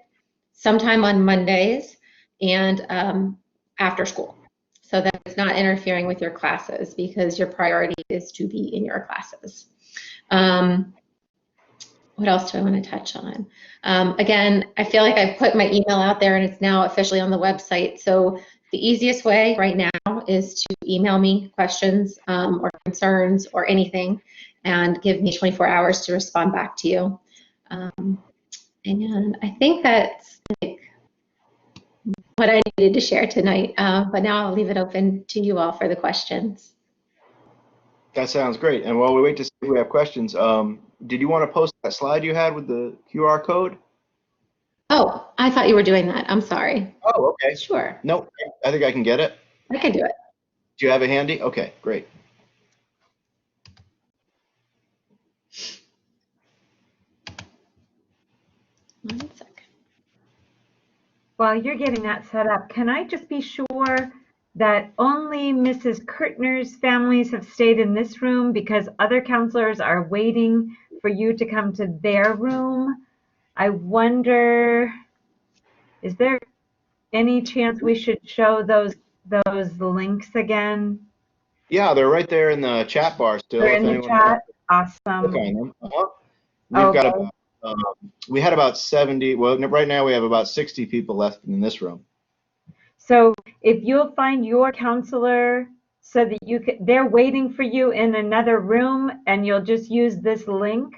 sometime on Mondays, and after school, so that it's not interfering with your classes, because your priority is to be in your classes. What else do I want to touch on? Again, I feel like I've put my email out there and it's now officially on the website, so The easiest way right now is to email me questions or concerns or anything, and give me 24 hours to respond back to you. And I think that's what I needed to share tonight, but now I'll leave it open to you all for the questions. That sounds great. And while we wait to see if we have questions, did you want to post that slide you had with the QR code? Oh, I thought you were doing that. I'm sorry. Oh, okay. Sure. No, I think I can get it. I can do it. Do you have it handy? Okay, great. One second. While you're getting that set up, can I just be sure that only Mrs. Kirtner's families have stayed in this room, because other counselors are waiting for you to come to their room? I wonder, is there any chance we should show those links again? Yeah, they're right there in the chat bar still. They're If in the anyone chat. wants to Awesome. click on them. We've got Okay. about, we had about 70, well, right now we have about 60 people left in this room. So if you'll find your counselor so that you can, they're waiting for you in another room, and you'll just use this link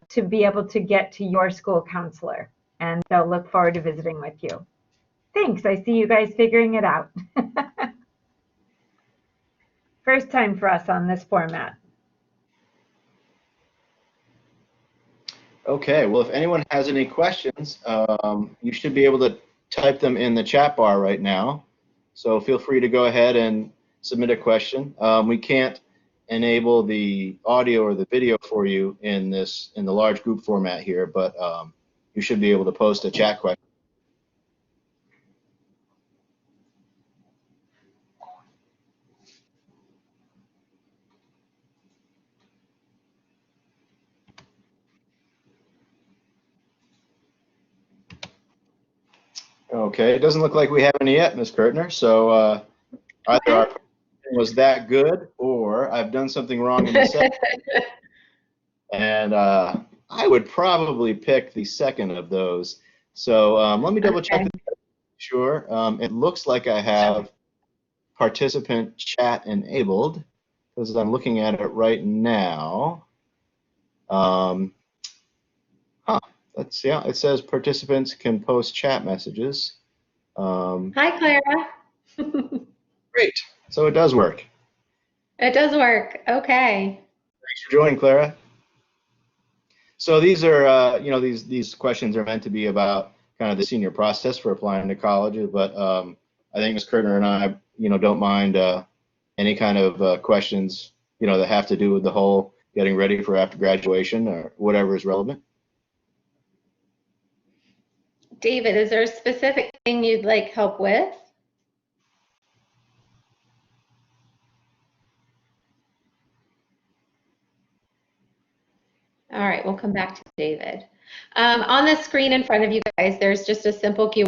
to be able to get to your school counselor, and they'll look forward to visiting with you. Thanks. I see you guys figuring it out. First time for us on this format. Okay, well, if anyone has any questions, you should be able to type them in the chat bar right now. So feel free to go ahead and submit a question. We can't enable the audio or the video for you in the large group format here, but you should be able to post a chat question. Okay, it doesn't look like we have any yet, Ms. Kirtner. So either our presentation was that good, or I've done something wrong in the second. And I would probably pick the second of those. So let me double check. Sure. It looks like I have participant chat enabled, because I'm looking at it right now. Yeah, it says participants can post chat messages. Hi, Clara. Great. So it does work. It does work. Okay. Thanks for joining, Clara. So these are, these questions are meant to be about kind of the senior process for applying to college, but I think Ms. Kirtner and I, don't mind any kind of questions, that have to do with the whole getting ready for after graduation or whatever is relevant. David, is there a specific thing you'd like help with? All right, we'll come back to David. On the screen in front of you guys, there's just a simple QR